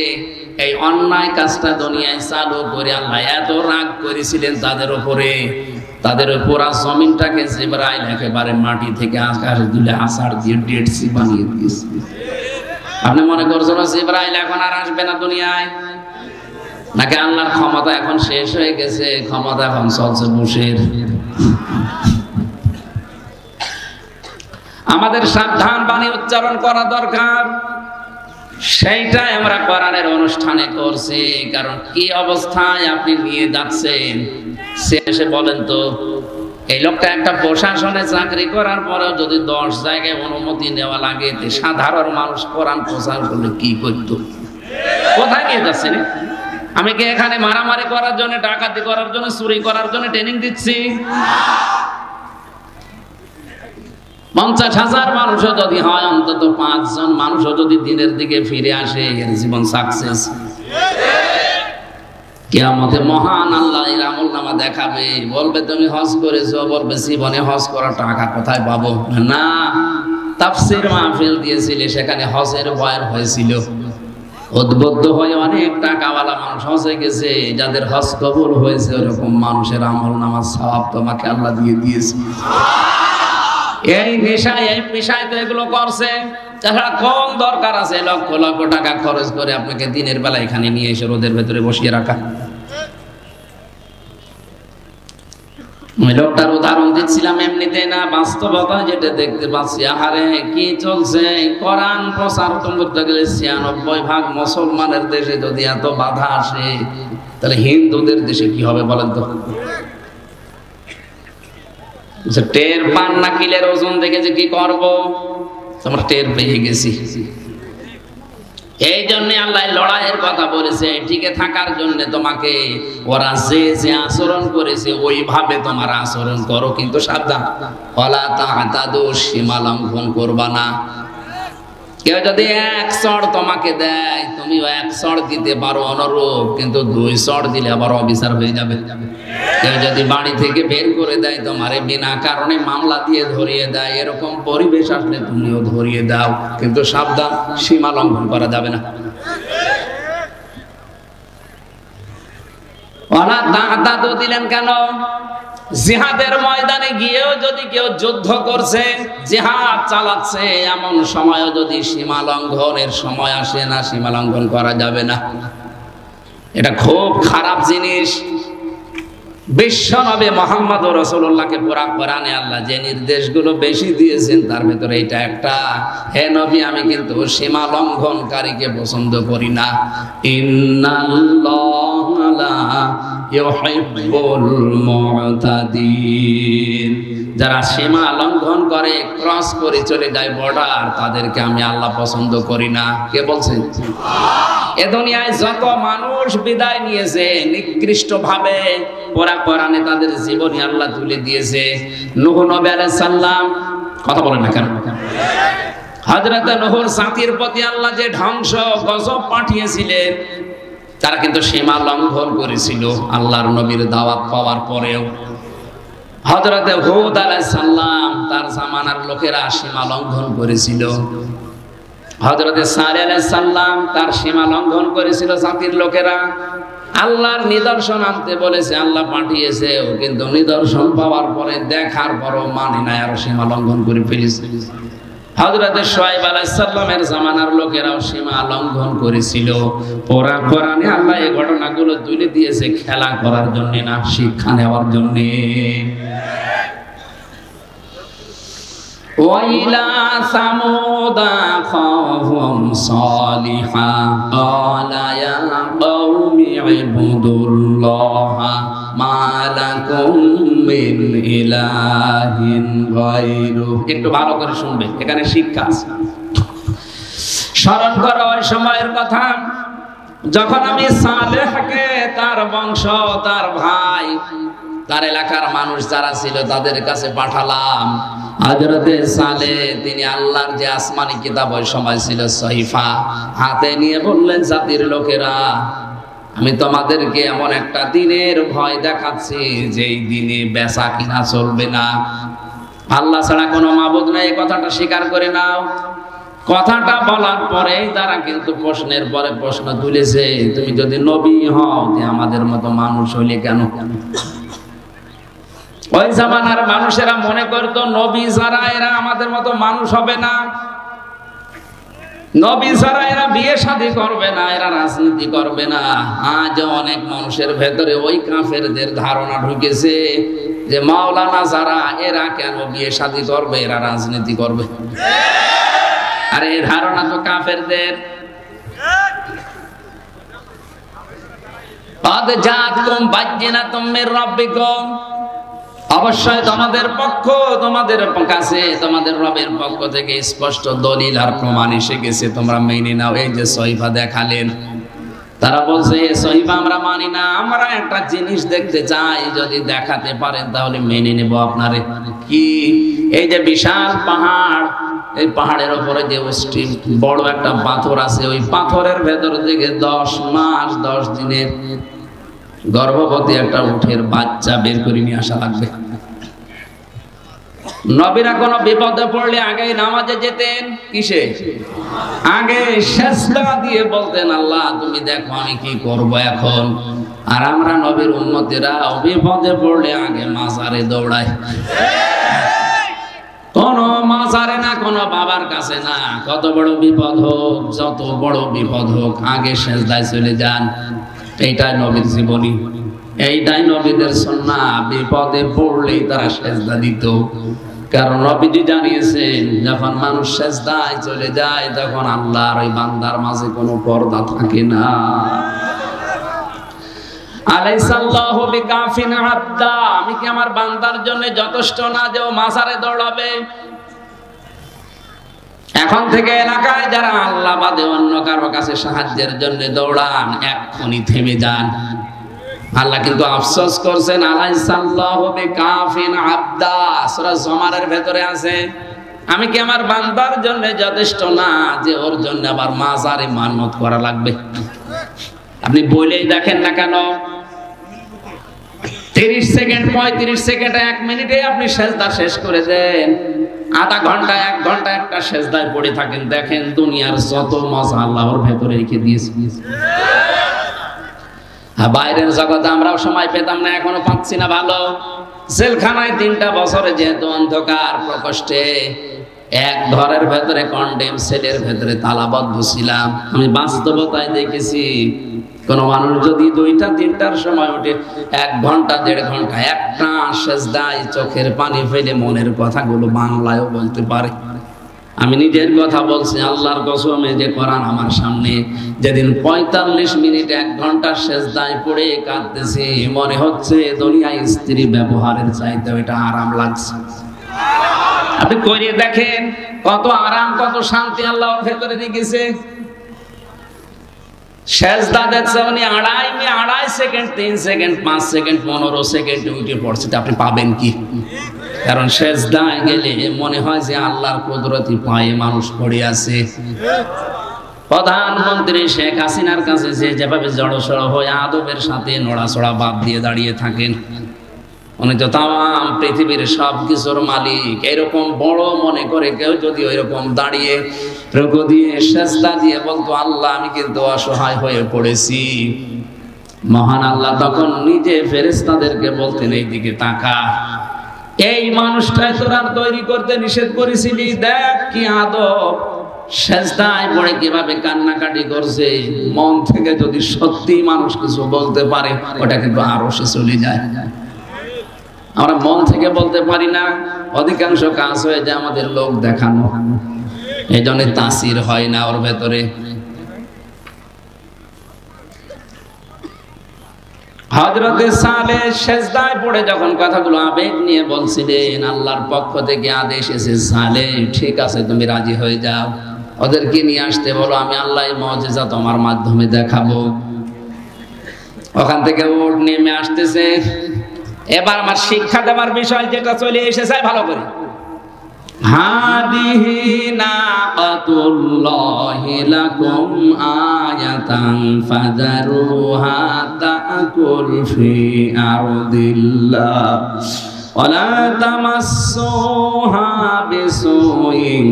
এই অন্যায় কাজটা দুনিয়ায় চালু করে আল্লাহ এত রাগ করেছিলেন তাদের উপরে, তাদের পুরা জমিনটাকে জিবরাইল একেবারে মাটি থেকে আকাশে তুলে আষাঢ় দিয়ে ডেড সি বানিয়ে দিয়েছে। আপনি মনে করছেন জিবরাইল এখন আর আসবে না দুনিয়ায়? নাকি আল্লাহর ক্ষমতা এখন শেষ হয়ে গেছে, ক্ষমতা এখন চলছে বুশের? আমাদের সাবধান বাণী উচ্চারণ করা দরকার, সেইটাই আমরা কোরআনের অনুষ্ঠানে করছি। কারণ কি অবস্থায় আপনি নিয়ে যাচ্ছেন, শেষে বলেন তো, এই লোকটা একটা প্রশাসনে চাকরি করার পরেও যদি 10 জায়গায় অনুমতি নেওয়া লাগে, সাধারণ মানুষ কোরআন প্রচার করলে কি করতো? কোথায় নিয়ে যাচ্ছেন? আমি কি এখানে মারামারি করার জন্য, ডাকাতি করার জন্য, চুরি করার জন্য ট্রেনিং দিচ্ছি? 50,000 মানুষও যদি হয়, অন্তত 5 জন মানুষও যদি দিনের দিকে ফিরে আসে, এর জীবন সাকসেস। কিয়ামতে মহান আল্লাহ এর আমলনামা দেখাবে, বলবে তুমি হজ করেছো, বলবে জীবনে হজ করার টাকা কোথায় পাবো? না, তাফসীর মাহফিল দিয়েছিলে, সেখানে হজের বয়ান হয়েছিল, উদ্বুদ্ধ হয়ে অনেক টাকাওয়ালা মানুষ হজে গেছে, যাদের হজ কবুল হয়েছে ওরকম মানুষের আমলনামার সওয়াব তোমাকে আল্লাহ দিয়ে দিয়েছে। এই নেশায় এই পেশায় তো এগুলো করছে, তাছাড়া কম দরকার আছে লক্ষ লক্ষ টাকা খরচ করে আপনাকে দিনের বেলা এখানে নিয়ে এসে রোদের ভেতরে বসিয়ে রাখা। ওই লোকটার উদাহরণ দিচ্ছিলাম এমনিতে না, বাস্তবতা যেটা দেখতে পাচ্ছি। আহারে কি চলছে! কোরআন প্রচার করতে গেলে ৯৬% মুসলমানের দেশে যদি এত বাধা আসে, তাহলে হিন্দুদের দেশে কি হবে বলেন তো? টের পান না কিলের ওজন দেখে যে কি করবো, তোমরা টের পেয়ে গেছি। এই জন্য আল্লাহ লড়াইয়ের কথা বলেছে, টিকে থাকার জন্য তোমাকে ওরা যে যে আচরণ করেছে ওইভাবে তোমার আচরণ করো, কিন্তু সাবধান, ওয়ালা তা'তাদু, সীমা লঙ্ঘন করবা না। কেউ যদি ১ চড় তোমাকে দেয়, তুমিও ১ চড় দিতে পারো অনুরূপ, কিন্তু ২ চড় দিলে আবার অবিচার হয়ে যাবে। কেউ যদি বাড়ি থেকে বের করে দেয় তোমারে, বিনা কারণে মামলা দিয়ে ধরিয়ে দেয়, এরকম পরিবেশ আসলে তুমিও ধরিয়ে দাও, কিন্তু সাবধান, সীমা লঙ্ঘন করা যাবে না। ওয়ালা তা'তাদু দিলেন কেন? জিহাদের ময়দানে গিয়েও যদি কেউ যুদ্ধ করছে, জিহাদ চালাচ্ছে, এমন সময়ও যদি সীমা লঙ্ঘনের সময় আসে না, সীমা লঙ্ঘন করা যাবে না। এটা খুব খারাপ জিনিস। বিশ্বনবী মুহাম্মদ রাসূলুল্লাহকে পুরা কোরআনে আল্লাহ যে নির্দেশগুলো বেশি দিয়েছেন, তার ভিতরে এটা একটা। হে নবী, আমি কিন্তু সীমা লঙ্ঘনকারীকে পছন্দ করি না। ইন্নাল্লাহা লা ইউহিব্বুল মু'তাদিন, যারা সীমা লঙ্ঘন করে, ক্রস করে চলে যায় বর্ডার, তাদেরকে আমি আল্লাহ পছন্দ করি না। কে বলছেন? এ দুনিয়ায় যত মানুষ বিদায় নিয়েছে নিকৃষ্ট ভাবে, পুরা কোরআনে তাদের জীবনী আল্লাহ তুলে দিয়েছে। নূহ নবী আলাইহিস সালাম, কথা বলেন না কেন? হযরত নূহর জাতির প্রতি আল্লাহ যে ধ্বংস গজব পাঠিয়েছিলেন, তারা কিন্তু সীমা লঙ্ঘন করেছিল আল্লাহর নবীর দাওয়াত পাওয়ার পরেও। হযরত হুদ আলাইহিস সালাম, তার জামানার লোকেরা সীমা লঙ্ঘন করেছিল। হযরত সালেহ আলাইহিস সালাম, তার সীমা লঙ্ঘন করেছিল জাতির লোকেরা। আল্লাহর নিদর্শন আনতে বলেছে, আল্লাহ পাঠিয়েছে, কিন্তু নিদর্শন পাওয়ার পরে, দেখার পরও মানে না, আর সীমা লঙ্ঘন করে ফেলেছে। হযরত শুআয়ব আলাইহিস সালামের জামানার লোকেরাও সীমা লঙ্ঘন করেছিল। পুরা কোরআনে আল্লাহ এই ঘটনাগুলো তুলে দিয়েছে খেলা করার জন্য না, শিক্ষা নেওয়ার জন্য। وَإِلَى ثَمُودَ أَخَاهُمْ صَالِحًا قَالَ يَا قَوْمِ اعْبُدُوا اللَّهَ مَا لَكُمْ مِنْ إِلَٰهٍ غَيْرُهُ। একটু ভালো করে শুনবে, এখানে শিক্ষা আছে। স্মরণ করো ওই সময়ের কথা, যখন আমি সালেহকে, তার বংশ, তার ভাই, তার এলাকার মানুষ যারা ছিল, তাদের কাছে পাঠালাম। হযরতে সালেহ, তিনি আল্লাহর যে আসমানি কিতাব ওই সময় ছিল সহিফা, হাতে নিয়ে বললেন, জাতির লোকেরা, আমি তোমাদেরকে এমন একটা দিনের ভয় দেখাচ্ছি, যেই দিনে বেচা কিনা চলবে না, আল্লাহ ছাড়া কোনো মাবুদ নাই, এই কথাটা স্বীকার করে নাও। কথাটা বলার পরে তারা কিন্তু প্রশ্নের পরে প্রশ্ন তুলেছে, তুমি যদি নবী হও, আমাদের মতো মানুষ হইলে কেন? ওই জামানার মানুষেরা মনে করতো নবী ছাড়া এরা আমাদের মতো মানুষ হবে না, নবী ছাড়া এরা বিয়ে শাদী করবে না, এরা রাজনীতি করবে না। আজ অনেক মানুষের ভেতরে ওই কাফেরদের ধারণা ঢুকেছে যে মাওলানা যারা, এরা কেন বিয়ে শাদী করবে, এরা রাজনীতি করবে। আরে এই ধারণা তো কাফেরদের। قَدْ جَاءَتْكُمْ بَيِّنَةٌ مِّن رَّبِّكُمْ, অবশ্যই তোমাদের কাছে তোমাদের রবের পক্ষ থেকে স্পষ্ট দলিল আর প্রমাণ এসে গেছে, তোমরা মেনে নাও। এই যে সহিফা দেখালেন, তারা বলছে, সহিফা আমরা মানি না, আমরা একটা জিনিস দেখতে চাই, যদি দেখাতে পারেন তাহলে মেনে নেব আপনারে। কি? এই যে বিশাল পাহাড়, এই পাহাড়ের উপরে যে বড় একটা পাথর আছে, ওই পাথরের ভেতর থেকে 10 মাস 10 দিনের গর্ভবতী একটা উটের বাচ্চা বের করে নিয়ে আসা লাগবে। নবীরা কোনো বিপদে পড়লে আগে নামাজে যেতেন, কিসে? আগে সেজদা দিয়ে বলতেন, আল্লাহ তুমি দেখো আমি কি করব এখন। আর আমরা নবীর উম্মতেরা বিপদে পড়লে আগে মাজারে দৌড়ায়। কোন মাজারে না, কোন বাবার কাছে না, কত বড় বিপদ হোক, যত বড় বিপদ হোক, আগে সেজদায় চলে যান। এইটাই নবীর জীবনী, এইটাই নবীদের সুন্নাহ, বিপদে পড়লেই তারা সেজদা দিত। কারণ নবীজি জানিয়েছেন যখন মানুষ সেজদায় চলে যায় তখন আল্লাহর ওই বান্দার মাঝে কোনো পর্দা থাকে না। আলাইসাল্লাহু বিকাফিন আবদা, আমি কি আমার বান্দার জন্য যথেষ্ট না যে ও মাজারে দৌড়াবে? এখন থেকে এলাকায় যারা আল্লাহ বাদে অন্য কারো কাছে সাহায্যের জন্য দৌড়ান, এক্ষুনি থেমে যান। আল্লাহ কিন্তু আফসোস করছেন, আলাইসাল্লাহু বিকাফিন আবদা, সূরা জুমারের ভেতরে আছে, আমি কি আমার বান্দার জন্য যথেষ্ট না যে ওর জন্য আবার মাজারে মান্নত করা লাগবে? আপনি বলেই দেখেন না কেন, 30 সেকেন্ড 35 সেকেন্ড 1 মিনিটে আপনি সেজদা শেষ করে দেন, আধা ঘন্টা 1 ঘন্টা একটা সেজদায় পড়ে থাকেন, দেখেন দুনিয়ার যত মজা আল্লাহর ভেতরে রেখে দিয়েছে। বাইরের জগতে আমরাও সময় পেতাম না, এখনো পাচ্ছি না ভালো। জেলখানায় 3টা বছরে যেহেতু অন্ধকার প্রকোষ্ঠে এক ঘরের ভেতরে কন্ডেম সেলের ভেতরে তালাবদ্ধ ছিলাম, আমি বাস্তবতায় দেখেছি কোন মানুষ যদি 2টা 3টার সময় উঠে 1 ঘন্টা 1.5 ঘন্টা একটা সেজদায় চোখের পানি ফেলে মনের কথাগুলো বাংলায়ও বলতে পারে। আমি নিজের কথা বলছি, আল্লাহর কসমে যে কোরআন আমার সামনে, যেদিন 45 মিনিট 1 ঘন্টা সেজদায় পড়ে কাঁদতেছি, মনে হচ্ছে দুনিয়ায় স্ত্রী ব্যবহারের চাইতে এটা আরাম লাগছে। আপনি করে দেখেন কত আরাম, কত শান্তি আল্লাহর ভেতরে রেখেছে। সেজদা দেখছে উনি 2.5 সেকেন্ড 3 সেকেন্ড 5 সেকেন্ড 15 সেকেন্ড উঠে পড়ছে, আপনি পাবেন কি? কারণ সেজদায় গেলে মনে হয় যে আল্লাহর কুদরতি পায়ে মানুষ পড়ে আছে। প্রধানমন্ত্রী শেখ হাসিনার কাছে যেভাবে জড়সড় হয়ে আদবের সাথে নড়াচড়া বাদ দিয়ে দাঁড়িয়ে থাকেন, উনি তো তাম পৃথিবীর সব কিছুর মালিক, এরকম বড় মনে করে কেউ যদি ওইরকম দাঁড়িয়ে রুকু দিয়ে সেজদা দিয়ে বলতো আল্লাহ আমি কিন্তু অসহায় হয়ে পড়েছি, মহান আল্লাহ তখন নিজে ফেরেশতাদেরকে বলতেন এইদিকে তাকা, এই মানুষটাই তোরা তৈরি করতে নিষেধ করেছিলি, দেখ কি আদব, সেজদায় পড়ে কিভাবে কান্নাকাটি করছে। মন থেকে যদি সত্যি মানুষ কিছু বলতে পারে ওটা কিন্তু আরশে চলে যায়। আমরা মন থেকে বলতে পারি না, অধিকাংশ কাজ হয়ে যায় আমাদের লোক দেখানো, এই জন্য তাসির হয় না ওর ভেতরে। হযরতে সালেহ সেজদায় পড়ে যখন কথাগুলো আবেগ নিয়ে বলছিলেন, আল্লাহর পক্ষ থেকে আদেশ এসেছে, সালেহ ঠিক আছে তুমি রাজি হয়ে যাও, ওদেরকে নিয়ে আসতে বলো, আমি আল্লাহর মুজিজা তোমার মাধ্যমে দেখাবো। ওখান থেকে ওট নেমে আসতেছে। এবার আমার শিক্ষা দেওয়ার বিষয় যেটা চলে এসেছে ভালো করে, হাদিহি নাকাতুল্লাহি লাকুম আয়াতান ফাযারুহা তাকুল ফি আরদিল্লাহ ওয়ালা তামাসসুহা বিসুইন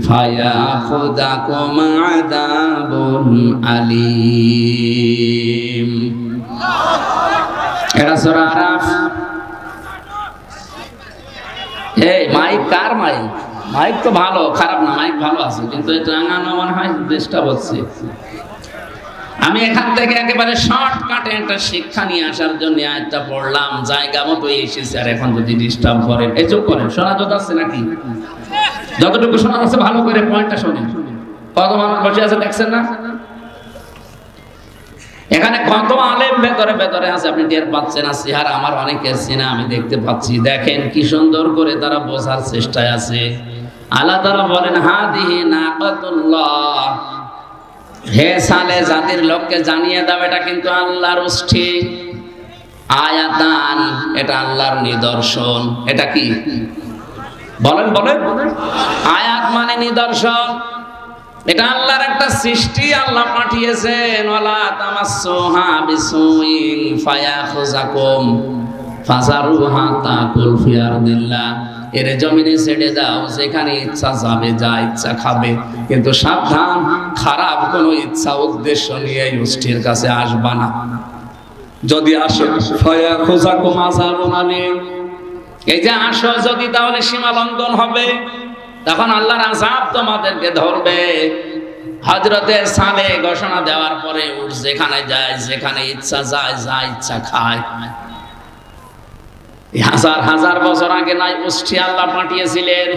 ফায়াখুযাকুম আযাবুন আলীম। এটা সূরা আরাফ। এই মাইক কার মাইক? মাইক তো ভালো, খারাপ না, মাইক ভালো আছে, কিন্তু এটা রাঙানো মনে হয় ডিস্টার্ব হচ্ছে। আমি এখান থেকে একেবারে শর্টকাটে একটা শিক্ষা নিয়ে আসার জন্য আয়াতটা পড়লাম, জায়গা মতো এসেছে। আর এখন যদি ডিস্টার্ব করেন, এই চুপ করেন, শোনা যাচ্ছে নাকি? যতটুকু শোনা যাচ্ছে ভালো করে পয়েন্টটা শোনেন। কত মানুষ বসে আছে দেখছেন না? এখানে কত আলেম ভেতরে ভেতরে আছে, আপনি টের পাচ্ছেন না? চেহারা আমার অনেকের চেনা আমি দেখতে পাচ্ছি। দেখেন কি সুন্দর করে তারা বোঝার চেষ্টায় আছে। আল্লাহ তাআলা বলেন, হাদিহি নাকাতুল্লাহ, হে সালেহ জাতির লোককে জানিয়ে দাও এটা কিন্তু আল্লাহর উষ্ঠি, আয়াতান এটা আল্লাহর নিদর্শন। এটা কি বলেন বলেন? আয়াত মানে নিদর্শন, এটা আল্লাহর একটা সৃষ্টি, আল্লাহ পাঠিয়েছেন। ওয়ালা তামাসসুহা বিসুইন ফায়াখুযাকুম ফাযারুহা তাকুল ফি আরদিল্লাহ, এর জমিনে ছেড়ে দাও, যেখানে ইচ্ছা যাবে, যা ইচ্ছা খাবে, কিন্তু সাবধান খারাপ কোনো ইচ্ছা উদ্দেশ্য নিয়ে এই উষ্ঠির কাছে আসবা না। যদি আসো ফায়াখুযাকুম আযাবুন আলীম, এই যে আসো যদি, তাহলে সীমা লঙ্ঘন হবে, তখন আল্লাহর আযাব তোমাদেরকে ধরবে। হযরতে সালেহ ঘোষণা দেওয়ার পরে উট যেখানে যায়, যেখানে ইচ্ছা যায়, যা ইচ্ছা খায়। হাজার হাজার বছর আগে নাই উষ্টে আল্লাহ পাঠিয়েছিলেন,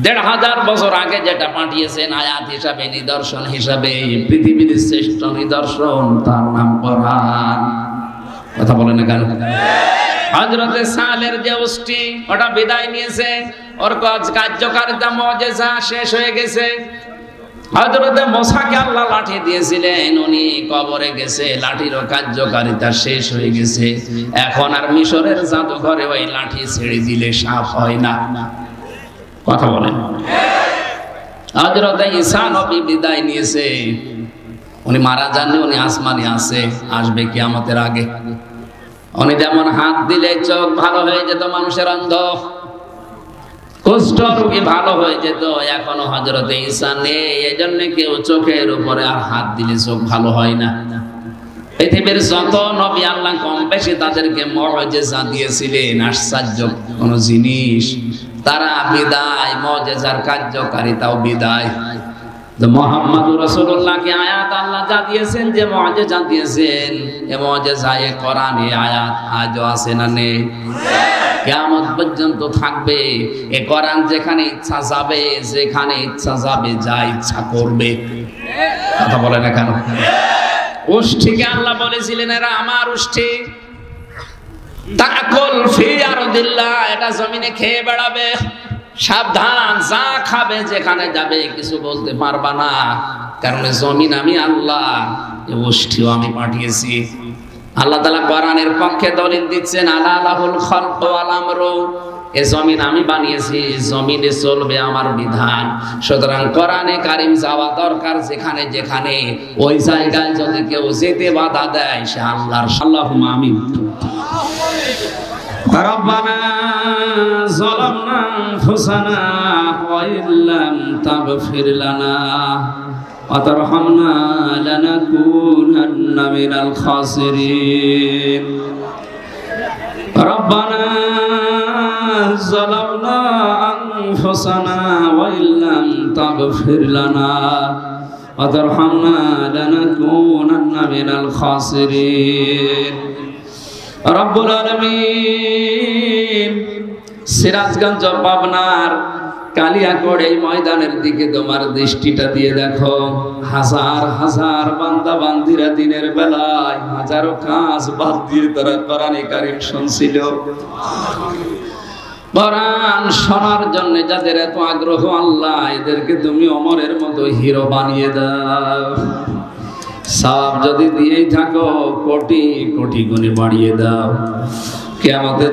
১৫০০ বছর আগে যেটা পাঠিয়েছেন আয়াত হিসাবে, নিদর্শন হিসাবে, পৃথিবীর শ্রেষ্ঠ নিদর্শন, তার নাম কোরআন। কথা বলেন না কেন? হযরতে সালের যে উষ্টে ওটা বিদায় নিয়েছে, ওর কার্যকারিতা মুজিজা শেষ হয়ে গেছে। হযরতে মুসাকে আল্লাহ লাঠি দিয়েছিলেন, উনি কবরে গেছে, লাঠিরও কার্যকারিতা শেষ হয়ে গেছে। এখন আর মিশরের জাদুঘরে ওই লাঠি ছেড়ে দিলে সাফ হয় না। কথা বলেন। হযরতে ঈসা নবী বিদায় নিয়েছে, উনি মারা যাননি, উনি আসমানে আছে, আসবে কিয়ামতের আগে। উনি যেমন হাত দিলে চোখ ভালো হয়ে যেত মানুষের, অন্ধ কুষ্ঠ রোগী ভালো হয়ে যেত, এখনো হযরতে ঈসা নেই, এজন্য কেউ চোখের উপরে আর হাত দিলে চোখ ভালো হয় না। পৃথিবীর যত নবী আল্লাহ কম বেশি তাদেরকে মুজিজা দিয়েছিলেন, আশ্চর্য কোন জিনিস, তারা বিদায়, মুজিজার কার্যকারিতাও বিদায়। মুহাম্মদুর রাসূলুল্লাহকে আয়াত আল্লাহ যা দিয়েছেন, যে মুজিজা দিয়েছেন, এই মুজিজা এই কোরআনে আয়াত আজও আছে না নেই? কিয়ামত পর্যন্ত থাকবে। এই কোরআন যেখানে ইচ্ছা যাবে, যেখানে ইচ্ছা যাবে, যা ইচ্ছা করবে। কথা বলে না কেন? উষ্টকে আল্লাহ বলেছিলেন এরা আমার উষ্টি, তাকুল ফি আরদিল্লাহ, এটা জমিনে খেয়ে বেড়াবে, সাবধান, যা খাবে, যেখানে যাবে কিছু বলতে পারবা না, কারণ জমিন আমি আল্লাহ, এই উষ্টিও আমি পাঠিয়েছি। আল্লাহ তাআলা কোরআনের পক্ষে দলিল দিচ্ছেন, আলা লাহুল খালকু ওয়াল আমরু, এই জমিন আমি বানিয়েছি, জমিনে চলবে আমার বিধান। সুতরাং কোরআনে কারীম যাওয়া দরকার যেখানে যেখানে, ওই জায়গায় যদি কেউ যেতে বাধা দেয়, সে আল্লাহর। আল্লাহুম্মা আমিন। রব্বানা যালামনা আনফুসানা ওয়া ইল্লাম তাগফির লানা ওয়া তারহামনা লানাকুনান্না মিনাল খাসিরিন। রব্বানা যালামনা আনফুসানা ওয়া ইল্লাম তাগফির লানা ওয়া তারহামনা লানাকুনান্না মিনাল খাসিরিন। রব্বুল আলামিন, সিরাজগঞ্জ পাবনার কালিয়াকড় এই ময়দানের দিকে তোমার দৃষ্টিটা দিয়ে দেখো। হাজার হাজার বান্দা বান্দিরা দিনের বেলায় হাজারো কাজ বাদ দিয়ে তারা কোরআনে কারীম শুনছিল। কোরআন শোনার জন্য যাদের এত আগ্রহ, আল্লাহ এদেরকে তুমি ওমরের মতো হিরো বানিয়ে দাও। সওয়াব যদি দিয়েই থাকো, কোটি কোটি গুণে বাড়িয়ে দাও। কিয়ামতে